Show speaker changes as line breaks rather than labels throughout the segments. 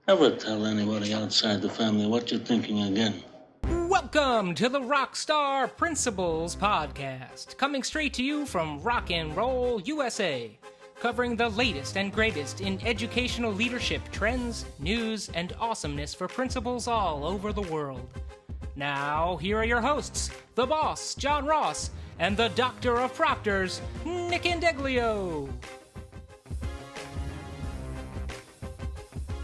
Ever tell anybody outside the family what you're thinking again?
Welcome to the Rockstar Principles Podcast, coming straight to you from Rock and Roll, USA, covering the latest and greatest in educational leadership trends, news, and awesomeness for principals all over the world. Now, here are your hosts, the boss, John Ross, and the Doctor of Proctors, Nick Indeglio.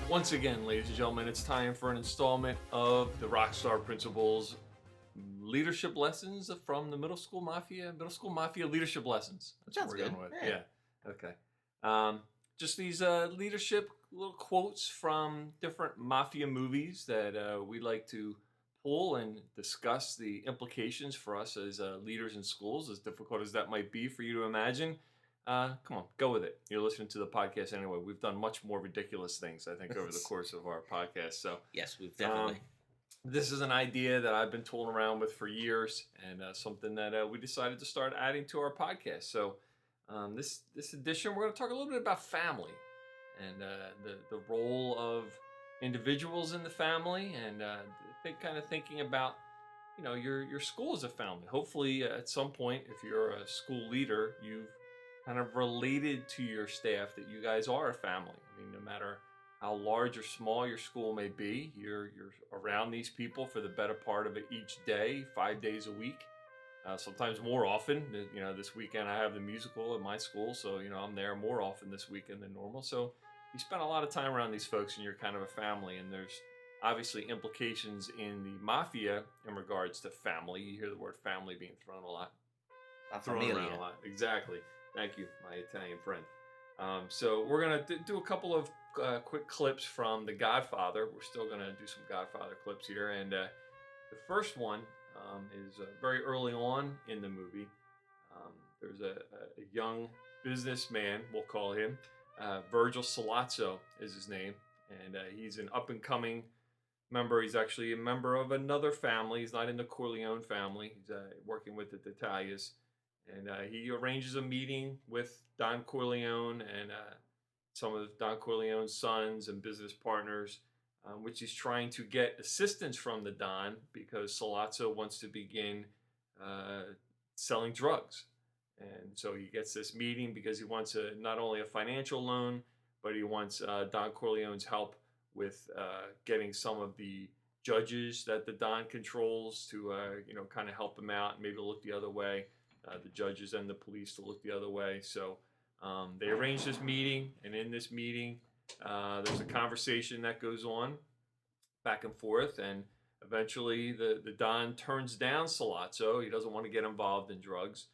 Once again, ladies and gentlemen, it's time for an installment of the Rockstar Principles leadership lessons from the Middle School Mafia. Middle School Mafia leadership lessons. That's
Sounds
what we're
good.
going with.
Yeah.
Okay. Just these leadership little quotes from different mafia movies that we like to pull and discuss the implications for us as leaders in schools, as difficult as that might be for you to imagine. Come on, go with it. You're listening to the podcast anyway. We've done much more ridiculous things, I think, over the course of our podcast. So
Yes, we've definitely.
this is an idea that I've been tooling around with for years, and something that we decided to start adding to our podcast. So this edition, we're going to talk a little bit about family and the role of individuals in the family, and thinking about your school as a family. Hopefully, at some point, if you're a school leader, you've kind of related to your staff that you guys are a family. I mean, no matter how large or small your school may be, you're around these people for the better part of it each day, 5 days a week, sometimes more often. This weekend I have the musical at my school, so I'm there more often this weekend than normal. So you spend a lot of time around these folks, and you're kind of a family. And there's obviously implications in the mafia in regards to family. You hear the word family being thrown a lot. Thrown around a lot. Exactly. Thank you, my Italian friend. So we're going to do a couple of quick clips from The Godfather. We're still going to do some Godfather clips here. And the first one is very early on in the movie. There's a young businessman, we'll call him. Virgil Sollozzo is his name. And he's an up-and-coming member. He's actually a member of another family. He's not in the Corleone family. He's working with the Tattaglias. And he arranges a meeting with Don Corleone and some of Don Corleone's sons and business partners, which he's trying to get assistance from the Don because Sollozzo wants to begin selling drugs. And so he gets this meeting because he wants not only a financial loan, but he wants Don Corleone's help with getting some of the judges that the Don controls to kind of help him out and maybe look the other way. The judges and the police to look the other way. So they arrange this meeting, and in this meeting, there's a conversation that goes on back and forth, and eventually the Don turns down Sollozzo. He doesn't want to get involved in drugs,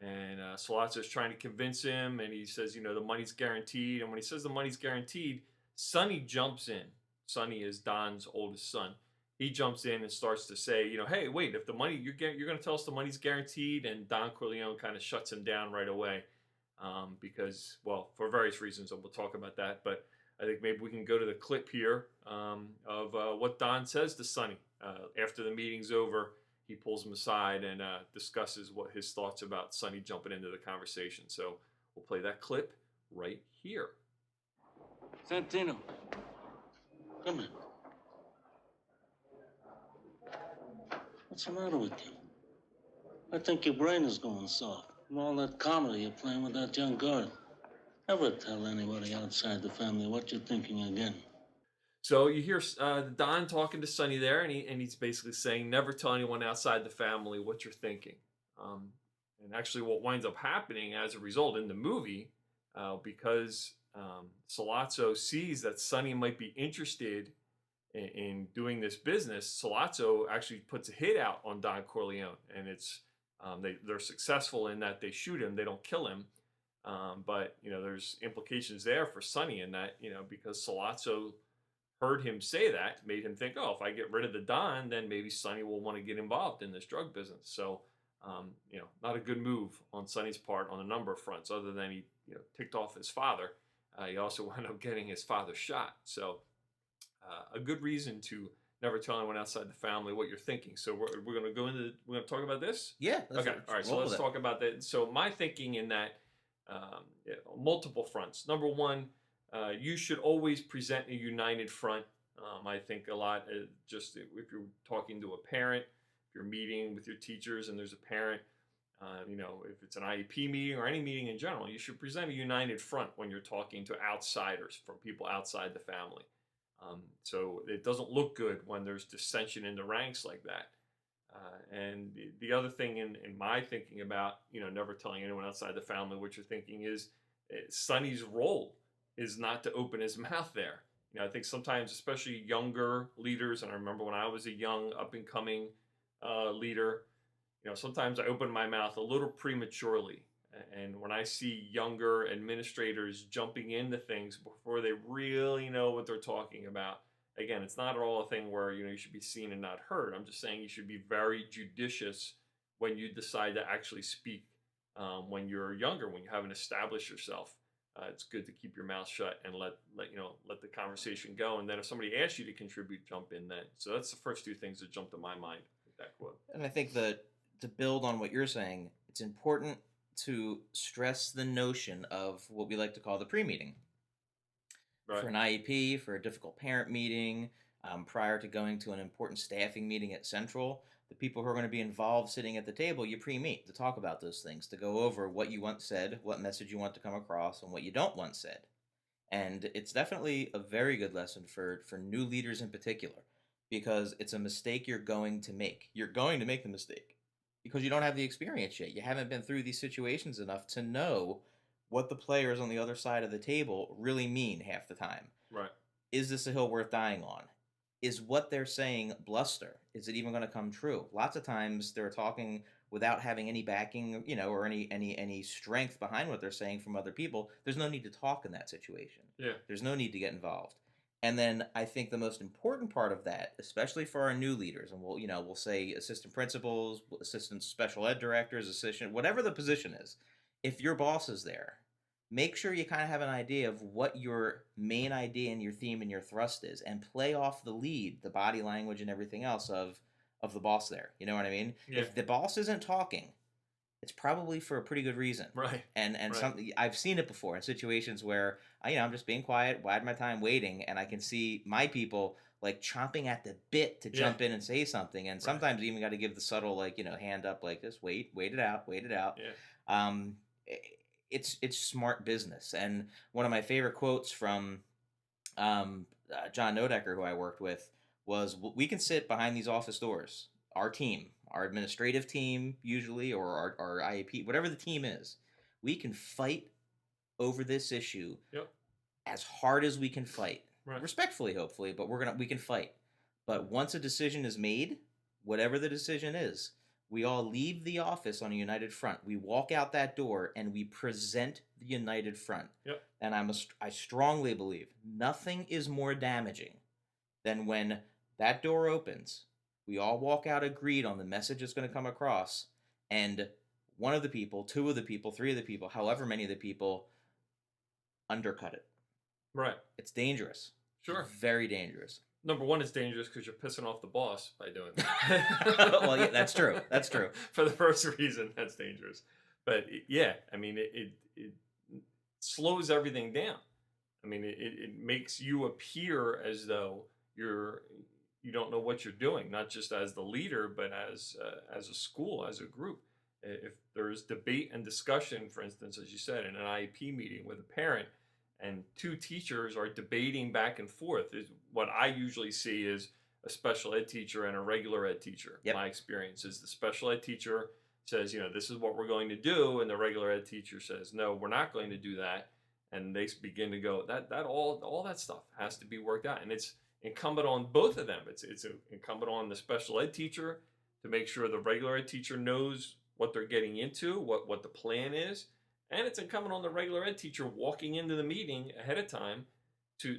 and Sollozzo's trying to convince him, and he says, the money's guaranteed. And when he says the money's guaranteed, Sonny jumps in. Sonny is Don's oldest son. He jumps in and starts to say, hey, wait, if the money, you're going to tell us the money's guaranteed, and Don Corleone kind of shuts him down right away because, well, for various reasons, and we'll talk about that. But I think maybe we can go to the clip here of what Don says to Sonny. After the meeting's over, he pulls him aside and discusses what his thoughts about Sonny jumping into the conversation. So we'll play that clip right here.
Santino, come in. What's the matter with you? I think your brain is going soft from all that comedy you're playing with that young girl. Ever tell anybody outside the family what you're thinking again?
So you hear Don talking to Sonny there, and he's basically saying, never tell anyone outside the family what you're thinking. And actually what winds up happening as a result in the movie, because Sollozzo sees that Sonny might be interested in doing this business, Sollozzo actually puts a hit out on Don Corleone, and it's they're successful in that they shoot him, they don't kill him, but there's implications there for Sonny in that because Sollozzo heard him say that, made him think, oh, if I get rid of the Don, then maybe Sonny will want to get involved in this drug business. So not a good move on Sonny's part on a number of fronts, other than he ticked off his father. He also wound up getting his father shot. So a good reason to never tell anyone outside the family what you're thinking. So we're going to we're going to talk about this?
Yeah.
Okay. All right. So let's talk about that. So my thinking in that, multiple fronts. Number one, You should always present a united front. I think a lot, just if you're talking to a parent, if you're meeting with your teachers and there's a parent, if it's an IEP meeting or any meeting in general, you should present a united front when you're talking to outsiders, from people outside the family. So it doesn't look good when there's dissension in the ranks like that. And the other thing in my thinking about, never telling anyone outside the family what you're thinking is Sonny's role is not to open his mouth there. I think sometimes, especially younger leaders, and I remember when I was a young up-and-coming leader, sometimes I open my mouth a little prematurely. And when I see younger administrators jumping into things before they really know what they're talking about, again, it's not at all a thing where, you should be seen and not heard. I'm just saying you should be very judicious when you decide to actually speak when you're younger, when you haven't established yourself. It's good to keep your mouth shut and let the conversation go. And then if somebody asks you to contribute, jump in then. So that's the first two things that jumped to my mind with that quote.
And I think that to build on what you're saying, it's important to stress the notion of what we like to call the pre-meeting. Right. For an IEP, for a difficult parent meeting, prior to going to an important staffing meeting at Central, the people who are going to be involved sitting at the table, you pre-meet to talk about those things, to go over what you want said, what message you want to come across, and what you don't want said. And it's definitely a very good lesson for new leaders in particular, because it's a mistake you're going to make. You're going to make the mistake because you don't have the experience yet. You haven't been through these situations enough to know what the players on the other side of the table really mean half the time.
Right.
Is this a hill worth dying on? Is what they're saying bluster? Is it even going to come true? Lots of times they're talking without having any backing, or any strength behind what they're saying from other people. There's no need to talk in that situation.
Yeah.
There's no need to get involved. And then I think the most important part of that, especially for our new leaders, and we'll say assistant principals, assistant special ed directors, assistant, whatever the position is, if your boss is there, make sure you kind of have an idea of what your main idea and your theme and your thrust is, and play off the lead, the body language and everything else of the boss there. You know what I mean?
Yeah.
If the boss isn't talking, it's probably for a pretty good reason.
Right.
And
right.
Something I've seen it before in situations where I'm just being quiet, bide my time waiting, and I can see my people like chomping at the bit to jump in and say something. And sometimes you even got to give the subtle hand up like this, wait it out.
Yeah.
It's smart business. And one of my favorite quotes from John Nodecker, who I worked with, was, we can sit behind these office doors, our team, our administrative team usually, or our IEP, whatever the team is, we can fight over this issue as hard as we can fight. Right. Respectfully, hopefully, but we can fight. But once a decision is made, whatever the decision is, we all leave the office on a united front. We walk out that door and we present the united front.
Yep.
And I strongly believe nothing is more damaging than when that door opens, we all walk out agreed on the message that's going to come across, and one of the people, two of the people, three of the people, however many of the people, undercut it.
Right.
It's dangerous.
Sure.
It's very dangerous.
Number one, it's dangerous because you're pissing off the boss by doing that.
Well, yeah, that's true. That's true.
For the first reason, that's dangerous. But it slows everything down. It makes you appear as though you don't know what you're doing, not just as the leader, but as a school, as a group. If there's debate and discussion, for instance, as you said, in an IEP meeting with a parent, and two teachers are debating back and forth, is what I usually see is a special ed teacher and a regular ed teacher. Yep. My experience is the special ed teacher says, this is what we're going to do, and the regular ed teacher says, no, we're not going to do that. And they begin to go, that all that stuff has to be worked out. And it's incumbent on both of them. It's incumbent on the special ed teacher to make sure the regular ed teacher knows what they're getting into, what the plan is. And it's incumbent on the regular ed teacher walking into the meeting ahead of time to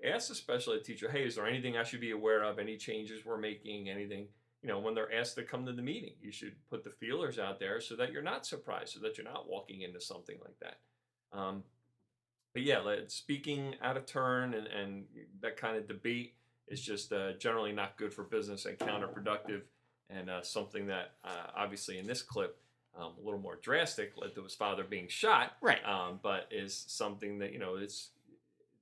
ask the special ed teacher, hey, is there anything I should be aware of, any changes we're making, anything, when they're asked to come to the meeting. You should put the feelers out there so that you're not surprised, so that you're not walking into something like that. But yeah, speaking out of turn and that kind of debate is just generally not good for business and counterproductive, and something that obviously in this clip a little more drastic, led to his father being shot.
Right.
But is something that, it's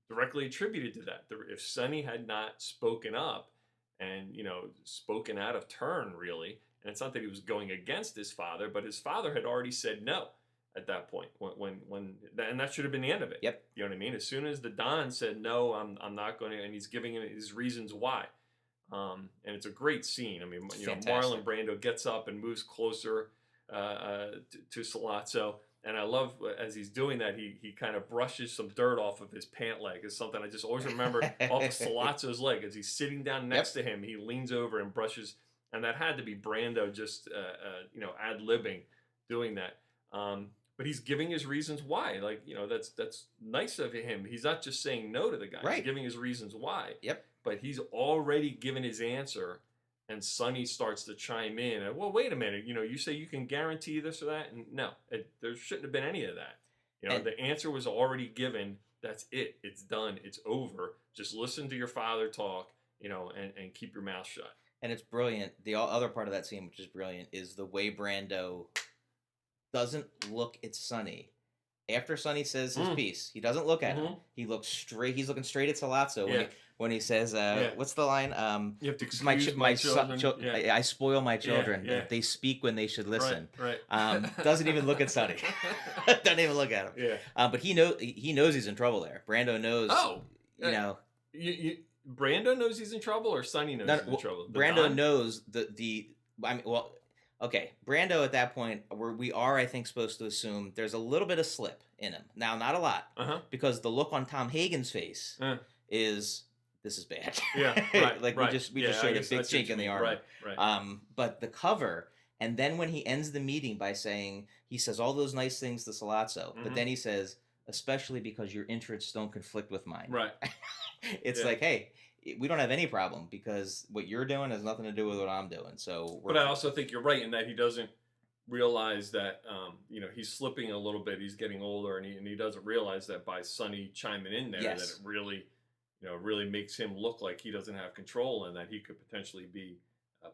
directly attributed to that. If Sonny had not spoken up and, spoken out of turn, really, and it's not that he was going against his father, but his father had already said no at that point, and that should have been the end of it.
Yep.
You know what I mean? As soon as the Don said no, I'm not going to, and he's giving him his reasons why. And it's a great scene. I mean, Marlon Brando gets up and moves closer to Sollozzo, and I love as he's doing that, he kind of brushes some dirt off of his pant leg. It's something I just always remember off of Sollozzo's leg. As he's sitting down next to him, he leans over and brushes, and that had to be Brando just ad-libbing doing that. But he's giving his reasons why. Like, that's nice of him. He's not just saying no to the guy.
Right.
He's giving his reasons why.
Yep.
But he's already given his answer, and Sonny starts to chime in. And, well, wait a minute. You say you can guarantee this or that? And no, there shouldn't have been any of that. The answer was already given. That's it. It's done. It's over. Just listen to your father talk, and keep your mouth shut.
And it's brilliant. The other part of that scene, which is brilliant, is the way Brando doesn't look at Sonny. After Sonny says his piece, he doesn't look at him. He looks straight. He's looking straight at Sollozzo when he says, "What's the line?
You have to excuse my children.
I spoil my children.
Yeah.
They speak when they should listen."
Right.
Doesn't even look at Sonny. Doesn't even look at him.
Yeah.
But he knows he's in trouble there. Brando knows.
Oh. Brando knows he's in trouble, or Sonny knows he's in trouble.
Brando knows okay, Brando at that point, we are, I think, supposed to assume there's a little bit of slip in him. Now, not a lot, because the look on Tom Hagen's face is, this is bad.
Yeah, right.
We just showed a big chink in the armor.
Right.
But the cover, and then when he ends the meeting by saying, he says all those nice things to Sollozzo, but then he says, especially because your interests don't conflict with mine.
Right.
It's like, hey, we don't have any problem because what you're doing has nothing to do with what I'm doing. So,
but I also think you're right in that he doesn't realize that he's slipping a little bit. He's getting older, and he doesn't realize that by Sonny chiming in there that it really really makes him look like he doesn't have control and that he could potentially be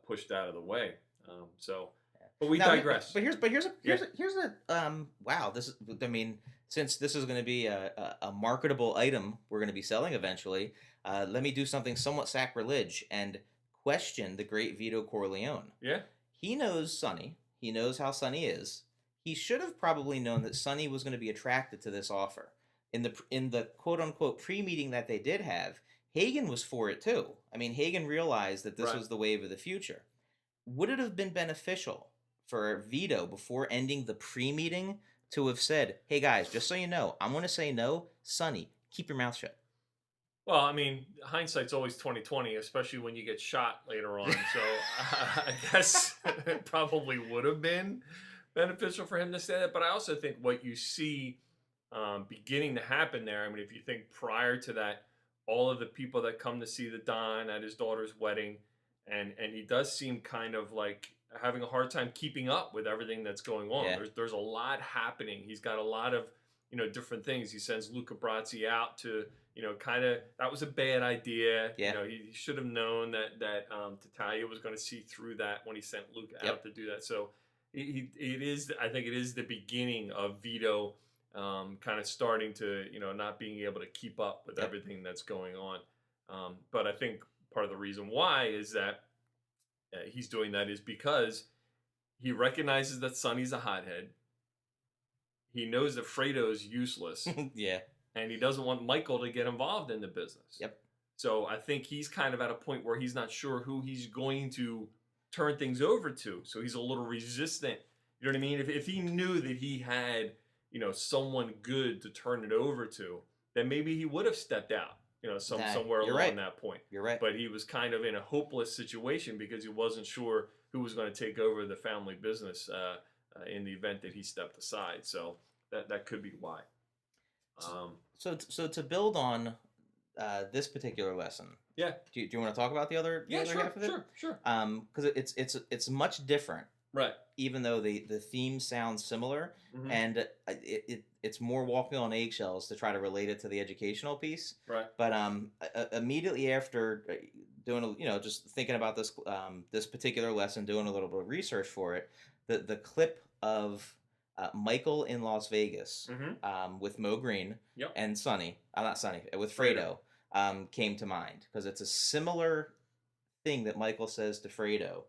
pushed out of the way. But we digress.
But here's wow. This is, I mean, since this is going to be a marketable item we're going to be selling eventually, let me do something somewhat sacrilege and question the great Vito Corleone.
Yeah.
He knows Sonny. He knows how Sonny is. He should have probably known that Sonny was going to be attracted to this offer. In the quote unquote pre-meeting that they did have, Hagen was for it too. I mean, Hagen realized that this was the wave of the future. Would it have been beneficial for Vito, before ending the pre-meeting, to have said, "Hey guys, just so you know, I'm going to say no. Sonny, keep your mouth shut"?
Well, I mean, hindsight's always 20/20, especially when you get shot later on. So I guess it probably would have been beneficial for him to say that. But I also think what you see beginning to happen there, I mean, if you think prior to that, all of the people that come to see the Don at his daughter's wedding, and he does seem kind of like having a hard time keeping up with everything that's going on. Yeah. There's a lot happening. He's got a lot of, different things. He sends Luca Brasi out to, kind of, that was a bad idea.
Yeah.
He should have known that Tattaglia was going to see through that when he sent Luca out to do that. So I think it is the beginning of Vito kind of starting to, not being able to keep up with everything that's going on. But I think part of the reason why is that he's doing that is because he recognizes that Sonny's a hothead. He knows that Fredo's useless.
Yeah.
And he doesn't want Michael to get involved in the business.
Yep.
So I think he's kind of at a point where he's not sure who he's going to turn things over to. So he's a little resistant. You know what I mean? If he knew that he had, someone good to turn it over to, then maybe he would have stepped out. Somewhere along that point.
You're right.
But he was kind of in a hopeless situation because he wasn't sure who was going to take over the family business in the event that he stepped aside. So that could be why.
So to build on this particular lesson.
Yeah.
Do you want to talk about the other half of it?
Sure.
Because it's much different.
Right.
Even though the theme sounds similar, and it's more walking on eggshells to try to relate it to the educational piece.
Right.
But immediately after doing just thinking about this particular lesson, doing a little bit of research for it, the clip of Michael in Las Vegas with Mo Green and Sonny, not Sonny, with Fredo, came to mind because it's a similar thing that Michael says to Fredo,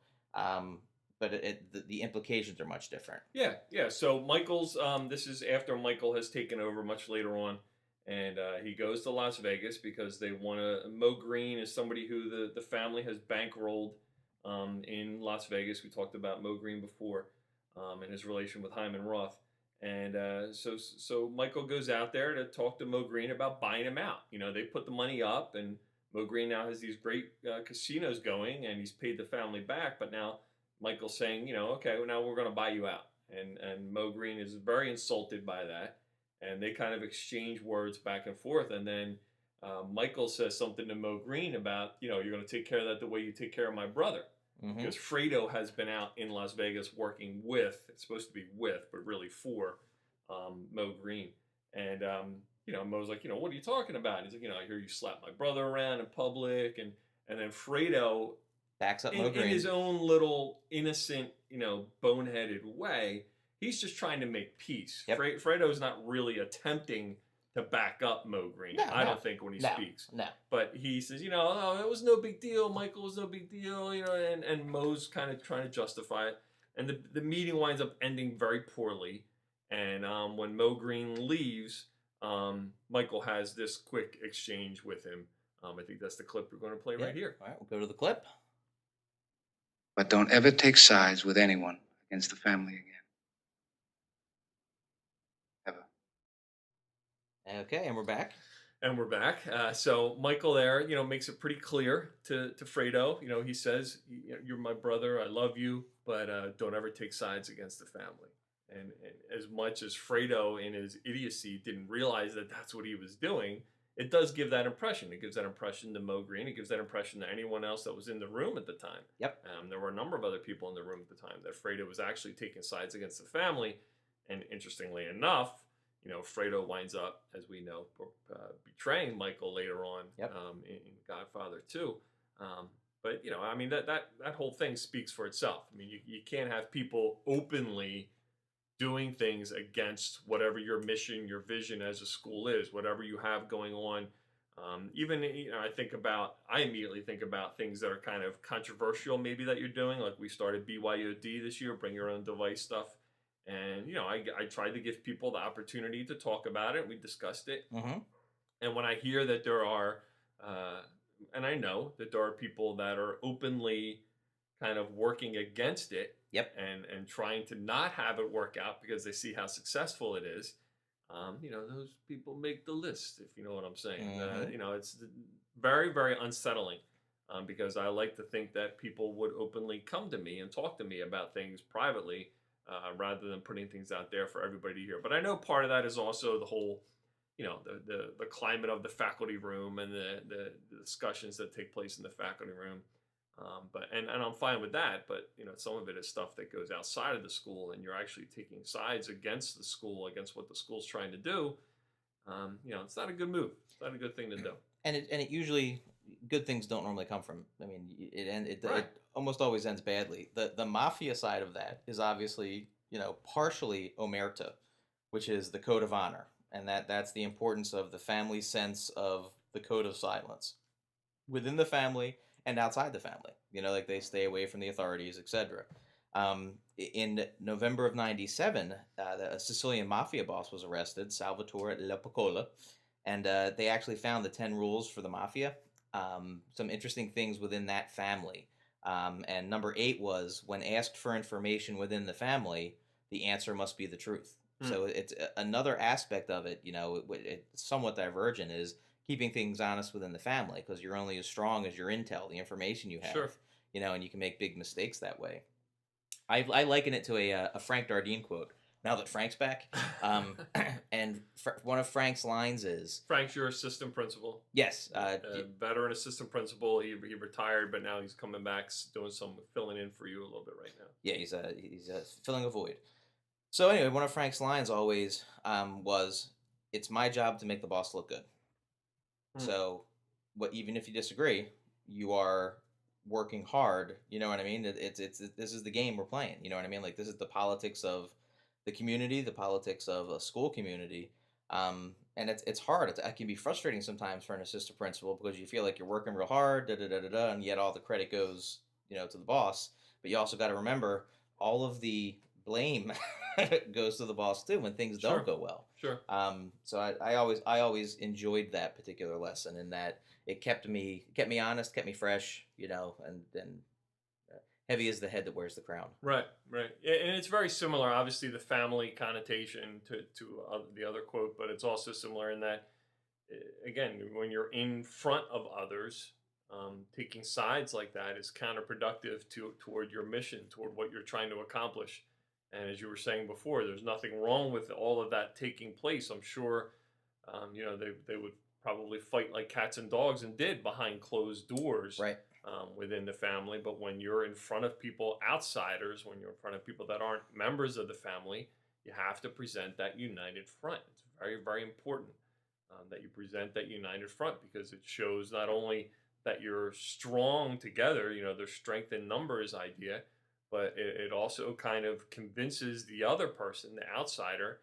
but the implications are much different.
Yeah. So Michael's, this is after Michael has taken over much later on, and he goes to Las Vegas because they want to. Mo Green is somebody who the family has bankrolled in Las Vegas. We talked about Mo Green before and his relation with Hyman Roth. And so Michael goes out there to talk to Mo Green about buying him out. They put the money up, and Mo Green now has these great casinos going, and he's paid the family back. But now Michael's saying, okay, well, now we're going to buy you out. And Mo Green is very insulted by that. And they kind of exchange words back and forth. And then Michael says something to Mo Green about, you're going to take care of that the way you take care of my brother. Because Fredo has been out in Las Vegas working with, it's supposed to be with, but really for Mo Green. And, Mo's like, what are you talking about? He's like, I hear you slap my brother around in public. And then Fredo
backs up Mo Green.
In his own little innocent, boneheaded way, he's just trying to make peace. Yep. Fredo's not really attempting to back up Mo Green. I don't think when he speaks.
No.
But he says, oh, it was no big deal. Michael was no big deal, and Mo's kind of trying to justify it. And the meeting winds up ending very poorly. And when Mo Green leaves, Michael has this quick exchange with him. I think that's the clip we're going to play right here.
All right, we'll go to the clip.
But don't ever take sides with anyone against the family again.
Okay, and we're back.
So Michael there, makes it pretty clear to Fredo. He says, "You're my brother. I love you, but don't ever take sides against the family." And as much as Fredo, in his idiocy, didn't realize that that's what he was doing, it does give that impression. It gives that impression to Mo Green. It gives that impression to anyone else that was in the room at the time.
Yep.
There were a number of other people in the room at the time that Fredo was actually taking sides against the family. And interestingly enough, Fredo winds up, as we know, betraying Michael later on in Godfather 2. But, that whole thing speaks for itself. You can't have people openly doing things against whatever your mission, your vision as a school is, whatever you have going on. I immediately think about things that are kind of controversial maybe that you're doing. Like we started BYOD this year, bring your own device stuff. And, I tried to give people the opportunity to talk about it. We discussed it. And when I hear that there are, and I know that there are people that are openly kind of working against it and trying to not have it work out because they see how successful it is, those people make the list, if you know what I'm saying. It's very, very unsettling because I like to think that people would openly come to me and talk to me about things privately rather than putting things out there for everybody to hear. But I know part of that is also the whole, the climate of the faculty room and the discussions that take place in the faculty room. But I'm fine with that. But some of it is stuff that goes outside of the school, and you're actually taking sides against the school, against what the school's trying to do. It's not a good move. It's not a good thing to do.
And it usually, good things don't normally come from. It almost always ends badly. The mafia side of that is obviously partially omerta, which is the code of honor, and that's the importance of the family sense of the code of silence within the family and outside the family. Like they stay away from the authorities, etc. In November of '97, a Sicilian mafia boss was arrested, Salvatore Lepocola, and they actually found the 10 rules for the mafia. Some interesting things within that family. And number 8 was, when asked for information within the family, the answer must be the truth. So it's another aspect of it, it's somewhat divergent, is keeping things honest within the family, because you're only as strong as your intel, the information you have.
Sure.
And you can make big mistakes that way. I liken it to a Frank Dardine quote. Now that Frank's back, and one of Frank's lines is,
Frank's your assistant principal.
Yes.
Veteran assistant principal. He retired, but now he's coming back, doing some filling in for you a little bit right now.
Yeah, he's filling a void. So anyway, one of Frank's lines always was, "It's my job to make the boss look good." So, even if you disagree, you are working hard. You know what I mean? It's this is the game we're playing. You know what I mean? Like, this is the politics of the community, the politics of a school community. And it's hard. It can be frustrating sometimes for an assistant principal because you feel like you're working real hard, and yet all the credit goes, to the boss. But you also got to remember all of the blame goes to the boss too when things
Sure.
don't go well.
Sure.
So I always enjoyed that particular lesson, in that it kept me honest, kept me fresh, and heavy is the head that wears the crown.
Right. Yeah, and it's very similar, obviously, the family connotation to the other quote, but it's also similar in that, again, when you're in front of others, taking sides like that is counterproductive toward your mission, toward what you're trying to accomplish. And as you were saying before, there's nothing wrong with all of that taking place. I'm sure, they would probably fight like cats and dogs, and did, behind closed doors,
right,
within the family. But when you're in front of people, outsiders, when you're in front of people that aren't members of the family, you have to present that united front. It's very, very important that you present that united front, because it shows not only that you're strong together, there's strength in numbers idea, but it also kind of convinces the other person, the outsider,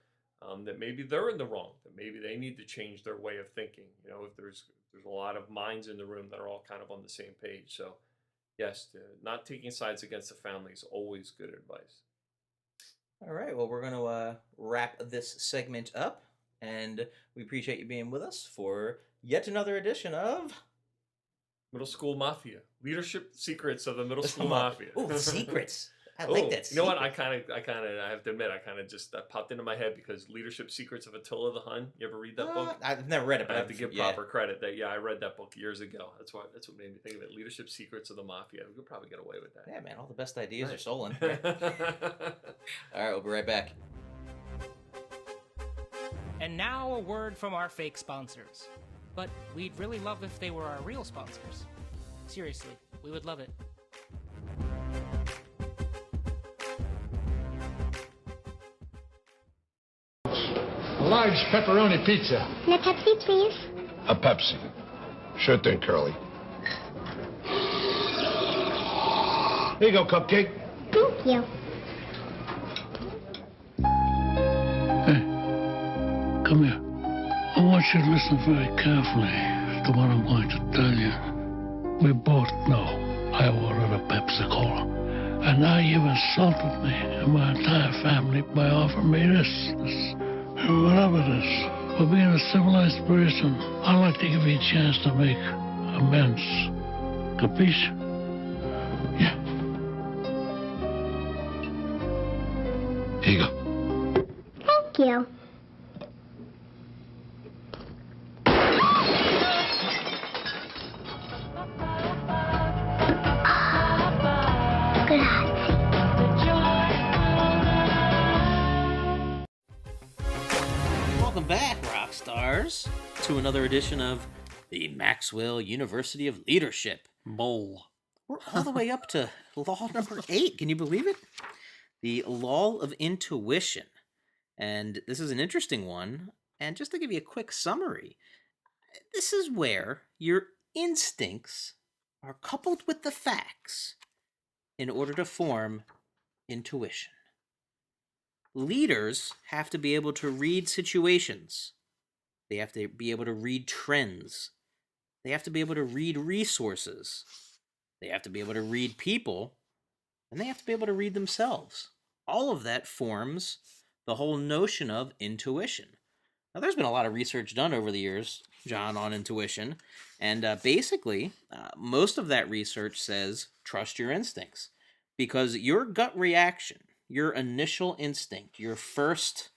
that maybe they're in the wrong, that maybe they need to change their way of thinking. If there's a lot of minds in the room that are all kind of on the same page. So yes, not taking sides against the family is always good advice.
All right, well, we're going to wrap this segment up, and we appreciate you being with us for yet another edition of
Middle School Mafia. Leadership secrets of the Middle School Mafia.
Oh, secrets. I like that.
You know what? I have to admit, that popped into my head because Leadership Secrets of Attila the Hun. You ever read that book?
I've never read it, but
I have to give proper credit. I read that book years ago. That's what made me think of it. Leadership Secrets of the Mafia. We could probably get away with that.
Yeah, man. All the best ideas are stolen. All right, we'll be right back.
And now a word from our fake sponsors. But we'd really love if they were our real sponsors. Seriously, we would love it.
A large pepperoni pizza.
And a Pepsi, please.
A Pepsi. Sure thing, Curly. Here you go, Cupcake.
Thank you.
Hey, come here. I want you to listen very carefully to what I'm going to tell you. We both know I ordered a Pepsi Cola. And now you've insulted me and my entire family by offering me this. Whatever it is, for being a civilized person, I'd like to give you a chance to make amends. Capiche? Yeah. Here you go.
Thank you.
Welcome back, rock stars, to another edition of the Maxwell University of Leadership.
Bull.
We're all the way up to law number 8. Can you believe it? The law of intuition. And this is an interesting one. And just to give you a quick summary, this is where your instincts are coupled with the facts in order to form intuition. Leaders have to be able to read situations. They have to be able to read trends. They have to be able to read resources. They have to be able to read people. And they have to be able to read themselves. All of that forms the whole notion of intuition. Now, there's been a lot of research done over the years, John, on intuition. And basically, most of that research says trust your instincts. Because your gut reaction, your initial instinct, your first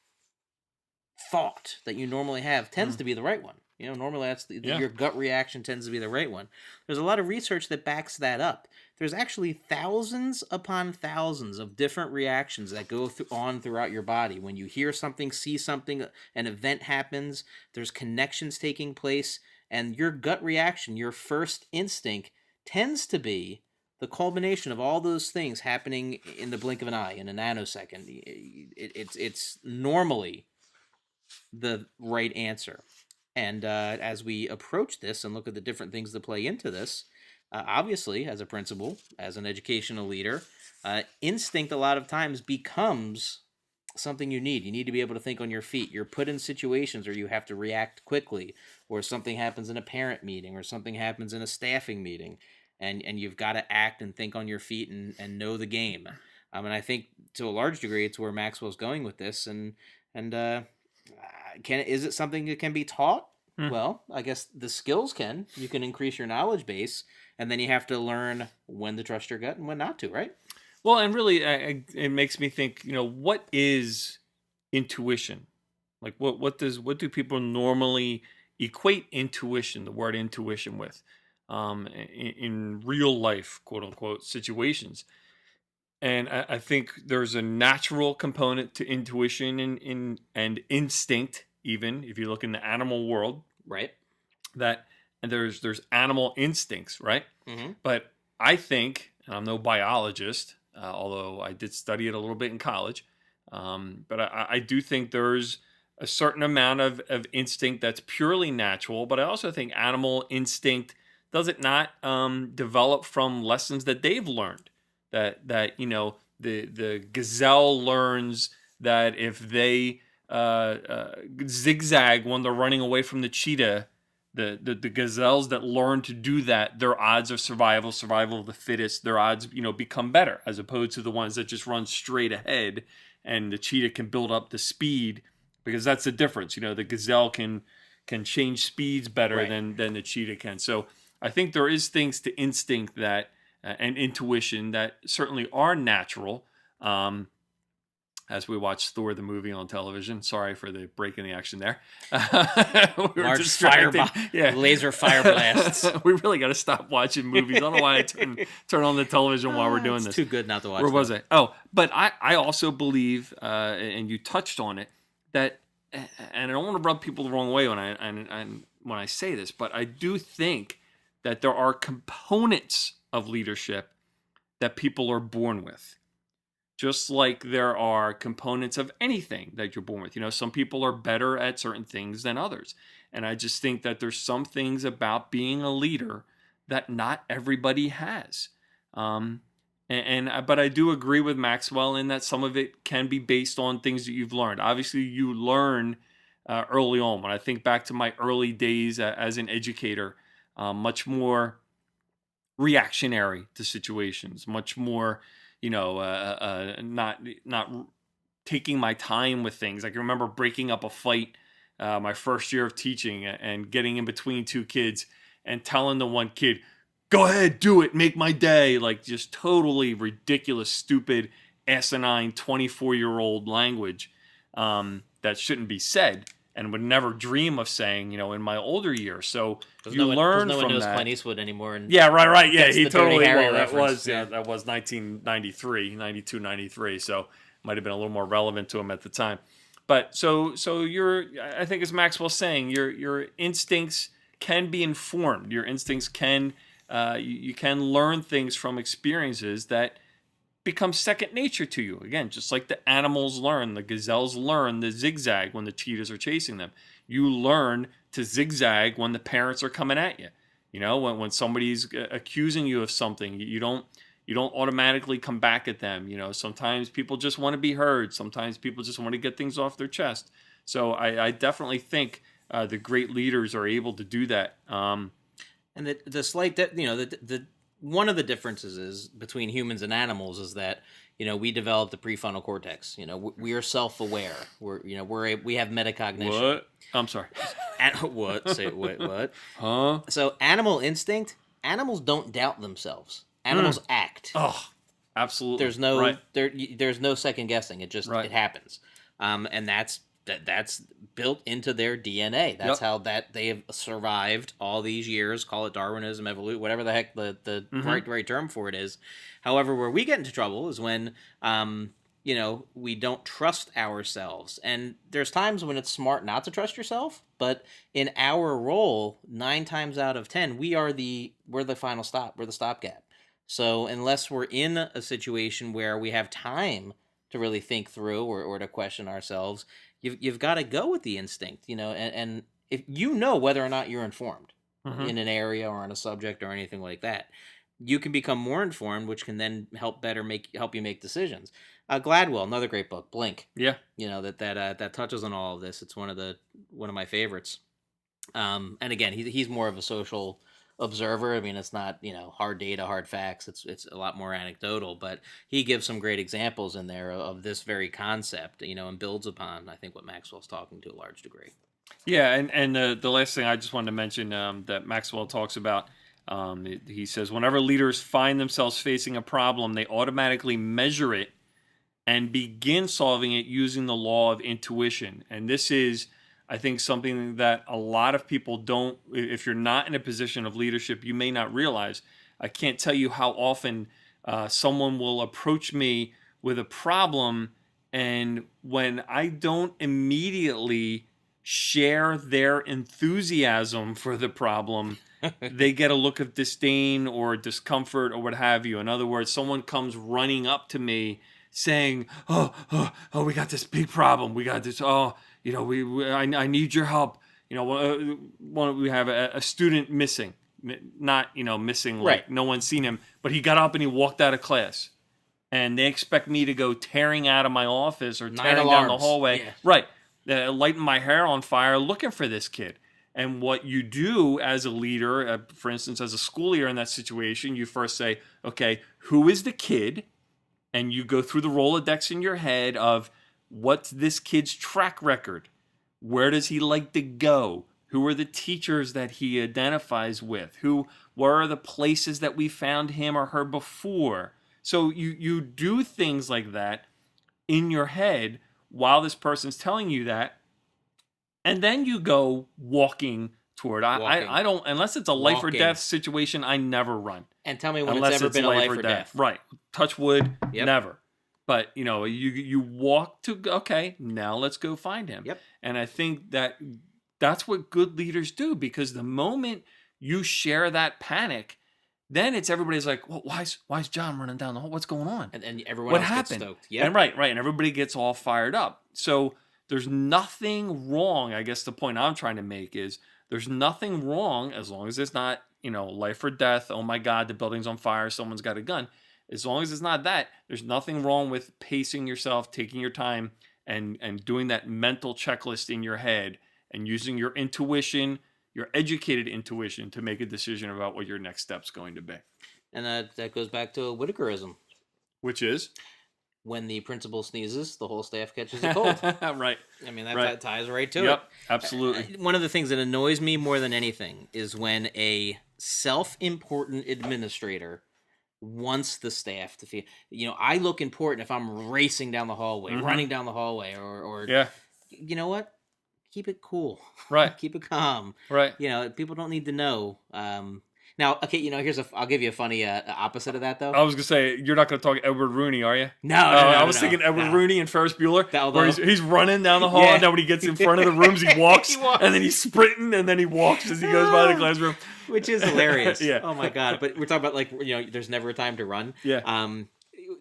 thought that you normally have tends to be the right one. Normally that's your gut reaction tends to be the right one. There's a lot of research that backs that up. There's actually thousands upon thousands of different reactions that go on throughout your body. When you hear something, see something, an event happens, there's connections taking place, and your gut reaction, your first instinct, tends to be the culmination of all those things happening in the blink of an eye, in a nanosecond. It's normally the right answer. And as we approach this and look at the different things that play into this, Obviously, as a principal, as an educational leader, instinct a lot of times becomes something you need. You need to be able to think on your feet. You're put in situations where you have to react quickly, or something happens in a parent meeting, or something happens in a staffing meeting, and you've got to act and think on your feet and know the game. And I think to a large degree, it's where Maxwell's going with this. And is it something that can be taught? Well, I guess the skills can. You can increase your knowledge base, and then you have to learn when to trust your gut and when not to, right?
Well, and really, it makes me think. What is intuition? Like, what do people normally equate intuition, the word intuition, with, in real life, quote unquote, situations? And I think there's a natural component to intuition and instinct, even if you look in the animal world,
right?
And there's animal instincts, right? But I think, and I'm no biologist, although I did study it a little bit in college, but I do think there's a certain amount of instinct that's purely natural. But I also think animal instinct does it not develop from lessons that they've learned. That the gazelle learns that if they zigzag when they're running away from the cheetah, the gazelles that learn to do that, their odds of survival of the fittest, their odds become better, as opposed to the ones that just run straight ahead, and the cheetah can build up the speed, because that's the difference. The gazelle can change speeds better than the cheetah can. So I think there is things to instinct that and intuition that certainly are natural. As we watch Thor the movie on television. Sorry for the break in the action there. We
Large laser fire blasts.
We really got to stop watching movies. I don't know why I turn on the television while we're doing this.
Too good not to watch.
Where was I? Oh, but I also believe, and you touched on it, that, and I don't want to rub people the wrong way when I say this, but I do think that there are components of leadership that people are born with. Just like there are components of anything that you're born with. Some people are better at certain things than others. And I just think that there's some things about being a leader that not everybody has. But I do agree with Maxwell in that some of it can be based on things that you've learned. Obviously, you learn early on. When I think back to my early days as an educator, much more reactionary to situations, much more not taking my time with things. I can remember breaking up a fight my first year of teaching and getting in between two kids and telling the one kid, "Go ahead, do it, make my day." Like, just totally ridiculous, stupid, asinine 24-year-old language that shouldn't be said and would never dream of saying, in my older years. So learn from that.
No one knows Clint Eastwood anymore. And
yeah, right. Yeah, he totally. Well, that
reference.
was 1993, 92, 93. So might have been a little more relevant to him at the time. But so I think as Maxwell's saying, your instincts can be informed. Your instincts can you can learn things from experiences that become second nature to you. Again, just like the animals learn, the gazelles learn the zigzag when the cheetahs are chasing them. You learn to zigzag when the parents are coming at you. When somebody's accusing you of something, you don't automatically come back at them. Sometimes people just want to be heard. Sometimes people just want to get things off their chest. So I definitely think the great leaders are able to do that.
And the slight that the one of the differences is between humans and animals is that we develop the prefrontal cortex. We are self-aware. We have metacognition.
What? I'm sorry.
What? Say what?
Huh?
So animal instinct. Animals don't doubt themselves. Animals act.
Oh, absolutely.
There's no there's no second guessing. It just it happens. And that's built into their DNA. That's how they have survived all these years. Call it Darwinism, evolution, whatever the heck the right term for it is. However, where we get into trouble is when we don't trust ourselves. And there's times when it's smart not to trust yourself, but in our role, 9 times out of 10, we're the final stop. We're the stopgap. So unless we're in a situation where we have time to really think through or to question ourselves, you've got to go with the instinct, and if whether or not you're informed. in an area or on a subject or anything like that. You can become more informed, which can then help you make decisions. Gladwell, another great book, Blink.
Yeah.
That touches on all of this. It's one of my favorites. And again, he's more of a social observer. I mean, it's not, hard data, hard facts. It's a lot more anecdotal, but he gives some great examples in there of this very concept, and builds upon, I think, what Maxwell's talking to a large degree.
Yeah, and the last thing I just wanted to mention that Maxwell talks about, he says, whenever leaders find themselves facing a problem, they automatically measure it and begin solving it using the law of intuition. And this is, I think, something that a lot of people don't, if you're not in a position of leadership, you may not realize. I can't tell you how often someone will approach me with a problem, and when I don't immediately share their enthusiasm for the problem, they get a look of disdain or discomfort or what have you. In other words, someone comes running up to me saying, oh, we got this big problem. We got this, I need your help. We have a student missing, not, missing, like
right.
No one's seen him, but he got up and he walked out of class. And they expect me to go tearing out of my office or tearing down the hallway. Yeah. Right. Lighting my hair on fire looking for this kid. And what you do as a leader, for instance, as a school leader in that situation, you first say, okay, who is the kid? And you go through the Rolodex in your head of what's this kid's track record? Where does he like to go? Who are the teachers that he identifies with? Where are the places that we found him or her before? So you do things like that in your head while this person's telling you that, and then you go walking toward. I don't, unless it's a life or death situation, I never run.
And tell me when it's ever been a life or death.
Right. Touch wood, never. But, you walk to, okay, now let's go find him.
Yep.
And I think that's what good leaders do, because the moment you share that panic, then it's everybody's like, well, why is John running down the hall? What's going on?
And everyone else gets stoked.
Yeah. And right. And everybody gets all fired up. So there's nothing wrong. I guess the point I'm trying to make is there's nothing wrong as long as it's not, life or death. Oh my God, the building's on fire. Someone's got a gun. As long as it's not that, there's nothing wrong with pacing yourself, taking your time, and doing that mental checklist in your head and using your intuition, your educated intuition, to make a decision about what your next step's going to be.
And that goes back to a Whitakerism.
Which is?
When the principal sneezes, the whole staff catches a cold.
Right.
I mean, that ties right to it.
Yep, absolutely.
One of the things that annoys me more than anything is when a self-important administrator wants the staff to feel, I look important if I'm racing down the hallway, running down the hallway, or you know what? Keep it cool.
Right.
Keep it calm.
Right.
People don't need to know. Now, okay, I'll give you a funny opposite of that, though.
I was going to say, you're not going to talk Edward Rooney, are you?
No,
I was thinking Edward Rooney and Ferris Bueller, where he's running down the hall, and then when he gets in front of the rooms, he walks, and then he's sprinting, and then he walks as he goes by the classroom.
Which is hilarious.
Yeah.
Oh, my God. But we're talking about, there's never a time to run.
Yeah.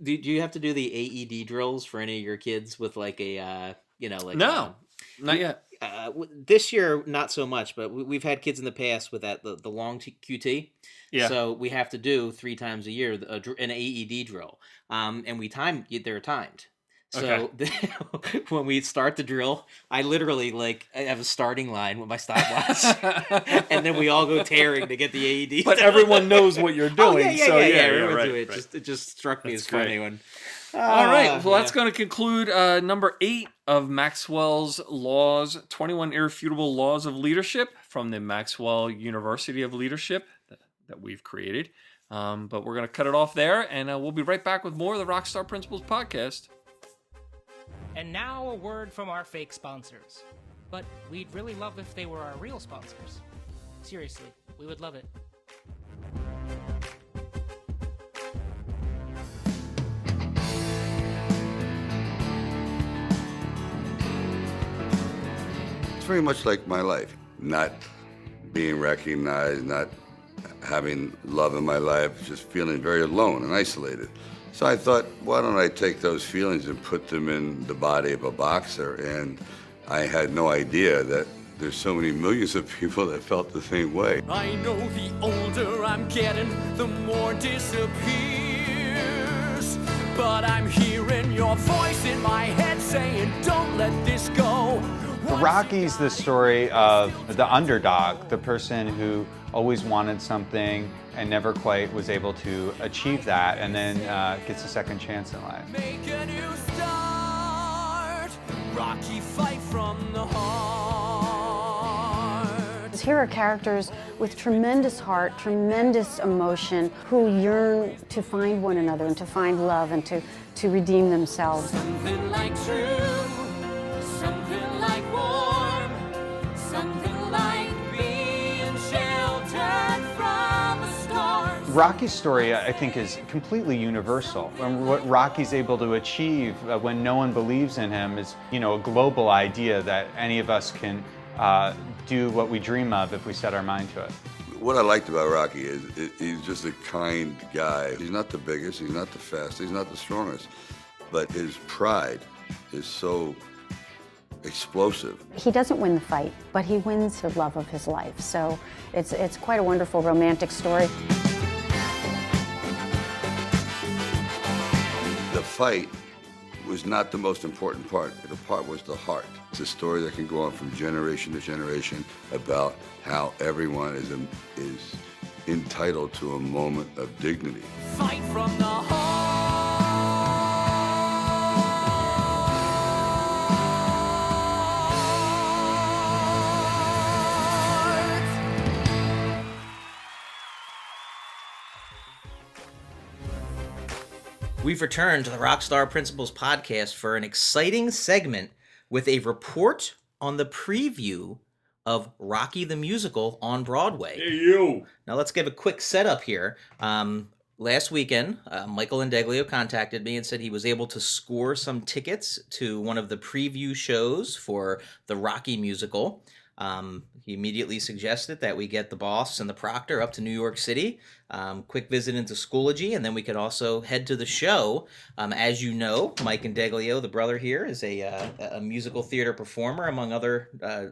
Do you have to do the AED drills for any of your kids with a,
No, not yet.
This year, not so much, but we've had kids in the past with that the long QT.
Yeah.
So we have to do 3 times a year an AED drill, and they're timed. So when we start the drill, I literally I have a starting line with my stopwatch, and then we all go tearing to get the AED.
But everyone knows what you're doing.
Right. It just struck me as funny when.
All right, well, that's going to conclude number 8 of Maxwell's Laws, 21 Irrefutable Laws of Leadership from the Maxwell University of Leadership that we've created. But we're going to cut it off there, and we'll be right back with more of the Rockstar Principles podcast.
And now a word from our fake sponsors. But we'd really love if they were our real sponsors. Seriously, we would love it.
Very much like my life, not being recognized, not having love in my life, just feeling very alone and isolated. So I thought, why don't I take those feelings and put them in the body of a boxer? And I had no idea that there's so many millions of people that felt the same way.
I know the older I'm getting, the more disappears. But I'm hearing your voice in my head saying, don't let this go.
Rocky's the story of the underdog, the person who always wanted something and never quite was able to achieve that, and then gets a second chance in life.
Make a new start. Rocky, fight from the heart.
Here are characters with tremendous heart, tremendous emotion, who yearn to find one another and to find love and to redeem themselves.
Something like true, something like warm, something like being sheltered from the storm.
Rocky's story, I think, is completely universal. And what Rocky's able to achieve when no one believes in him is, a global idea that any of us can do what we dream of if we set our mind to it.
What I liked about Rocky is he's just a kind guy. He's not the biggest, he's not the fastest, he's not the strongest, but his pride is so explosive.
He doesn't win the fight, but he wins the love of his life. So it's quite a wonderful romantic story.
The fight was not the most important part. The part was the heart. It's a story that can go on from generation to generation about how everyone is entitled to a moment of dignity.
Fight from the heart.
We've returned to the Rockstar Principles podcast for an exciting segment with a report on the preview of Rocky the Musical on Broadway.
Hey, you!
Now let's give a quick setup here. Last weekend, Michael Indeglio contacted me and said he was able to score some tickets to one of the preview shows for the Rocky musical. He immediately suggested that we get the boss and the proctor up to New York City, quick visit into Schoology, and then we could also head to the show. As you know, Mike Indeglio, the brother here, is a musical theater performer, among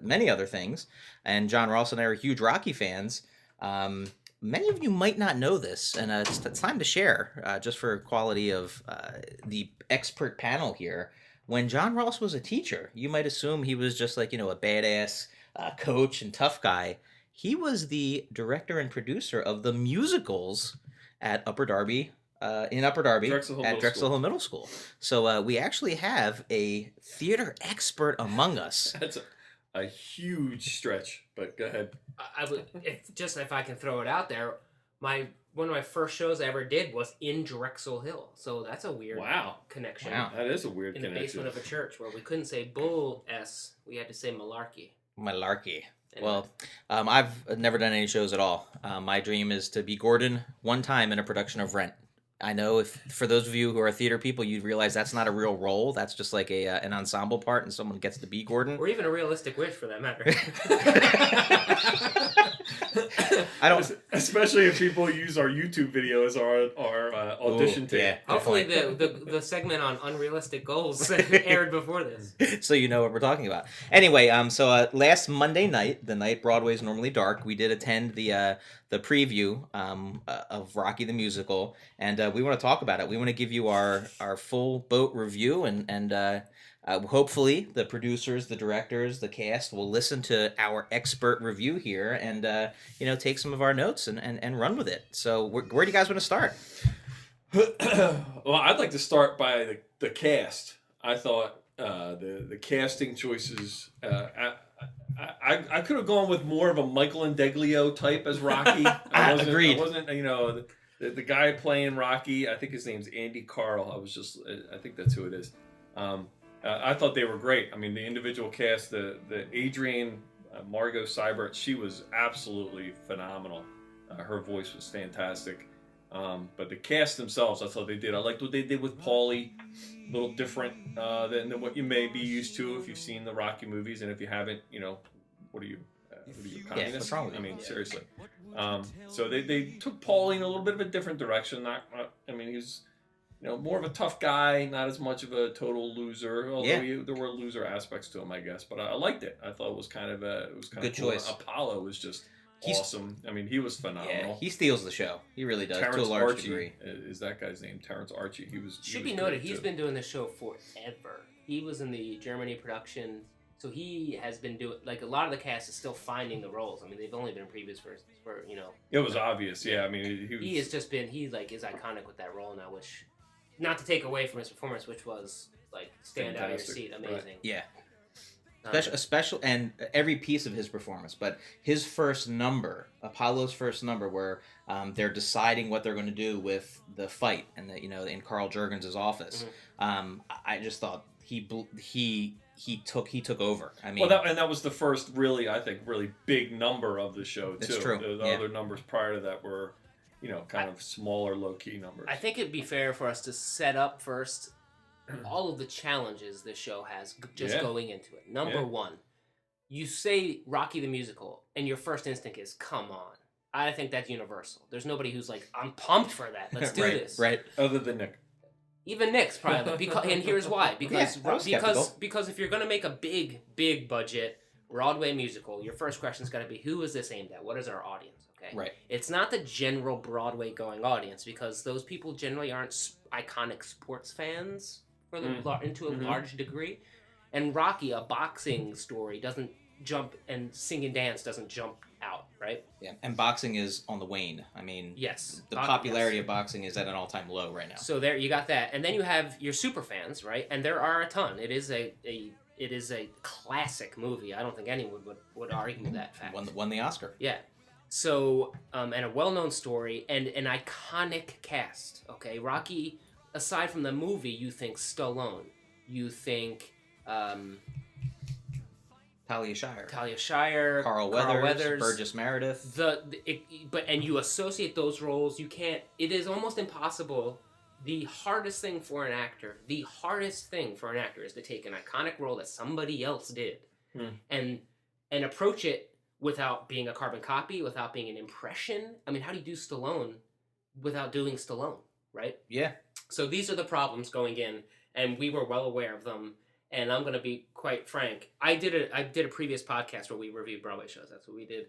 many other things. And John Ross and I are huge Rocky fans. Many of you might not know this, and it's time to share, just for quality of the expert panel here. When John Ross was a teacher, you might assume he was just like, a badass coach and tough guy. He was the director and producer of the musicals at Upper Darby, Drexel Hill Middle School. So we actually have a theater expert among us.
That's a huge stretch, but go ahead.
I would, if I can throw it out there, one of my first shows I ever did was in Drexel Hill, so that's a weird connection.
Wow, that is a weird connection.
In the basement of a church where we couldn't say bull s, we had to say malarkey.
Malarkey. Well, I've never done any shows at all. My dream is to be Gordon one time in a production of Rent. I know for those of you who are theater people, you'd realize that's not a real role. That's just like an ensemble part, and someone gets to be Gordon.
Or even a realistic wish, for that matter.
I don't.
Especially if people use our YouTube video as our audition tape.
Yeah,
hopefully the segment on unrealistic goals aired before this,
so you know what we're talking about. Anyway, so last Monday night, the night Broadway's normally dark, we did attend the preview of Rocky the Musical, and we want to talk about it. We want to give you our full boat review, and hopefully the producers, the directors, the cast will listen to our expert review here and take some of our notes and run with it. So where do you guys want to start?
Well, I'd like to start by the cast. I thought the casting choices. I could have gone with more of a Michael Indeglio type as Rocky.
Agreed.
I wasn't, the guy playing Rocky. I think his name's Andy Carl. I think that's who it is. I thought they were great. I mean, the individual cast, the Adrienne Margot Seibert, she was absolutely phenomenal. Her voice was fantastic. But the cast themselves, I thought they did. I liked what they did with Paulie. A little different than what you may be used to if you've seen the Rocky movies, and if you haven't, what are you, communist?
What's wrong with you?
I mean, seriously. So they took Paulie in a little bit of a different direction. He was more of a tough guy, not as much of a total loser. Although there were loser aspects to him, I guess. But I liked it. I thought it was kind of
good
cool.
choice.
Apollo was just awesome. I mean, he was phenomenal.
Yeah, he steals the show. He really does,
Terrence
to a large
Archie
degree.
Is that guy's name? Terrence Archie.
Should be noted, he's been doing this show forever. He was in the Germany production, so he has been doing, like, a lot of the cast is still finding the roles. I mean, they've only been previews for
It was obvious, yeah. I mean,
he has just been, is iconic with that role now, which, not to take away from his performance, which was, like, stand out of your seat, amazing.
Right. Yeah. Special, and every piece of his performance, but his first number, Apollo's first number, where they're deciding what they're going to do with the fight, and in Carl Jurgens' office, I just thought he took over. I mean,
that was the first really big number of the show too.
It's true.
The other numbers prior to that were, kind of smaller, low key numbers.
I think it'd be fair for us to set up first all of the challenges this show has going into it. Number one, you say Rocky the Musical, and your first instinct is, come on. I think that's universal. There's nobody who's like, I'm pumped for that. Let's do this.
Right.
Other than Nick.
Even Nick's probably. And here's why. Because if you're going to make a big budget Broadway musical, your first question's got to be, who is this aimed at? What is our audience? Okay.
Right.
It's not the general Broadway going audience, because those people generally aren't iconic sports fans into a large degree. And Rocky, a boxing story, doesn't jump, and sing and dance doesn't jump out, right?
Yeah, and boxing is on the wane. I mean,
yes,
the popularity of boxing is at an all-time low right now.
So there you got that, and then you have your super fans, right? And there are a ton. It is a classic movie. I don't think anyone would argue that fact.
Won the Oscar.
Yeah. So and a well-known story and an iconic cast. Okay, Rocky. Aside from the movie, you think Stallone, you think
Talia
Shire,
Carl Weathers, Burgess Meredith.
And you associate those roles. You can't. It is almost impossible. The hardest thing for an actor is to take an iconic role that somebody else did, and approach it without being a carbon copy, without being an impression. I mean, how do you do Stallone without doing Stallone, right?
Yeah.
So these are the problems going in, and we were well aware of them. And I'm going to be quite frank. I did a previous podcast where we reviewed Broadway shows. That's what we did.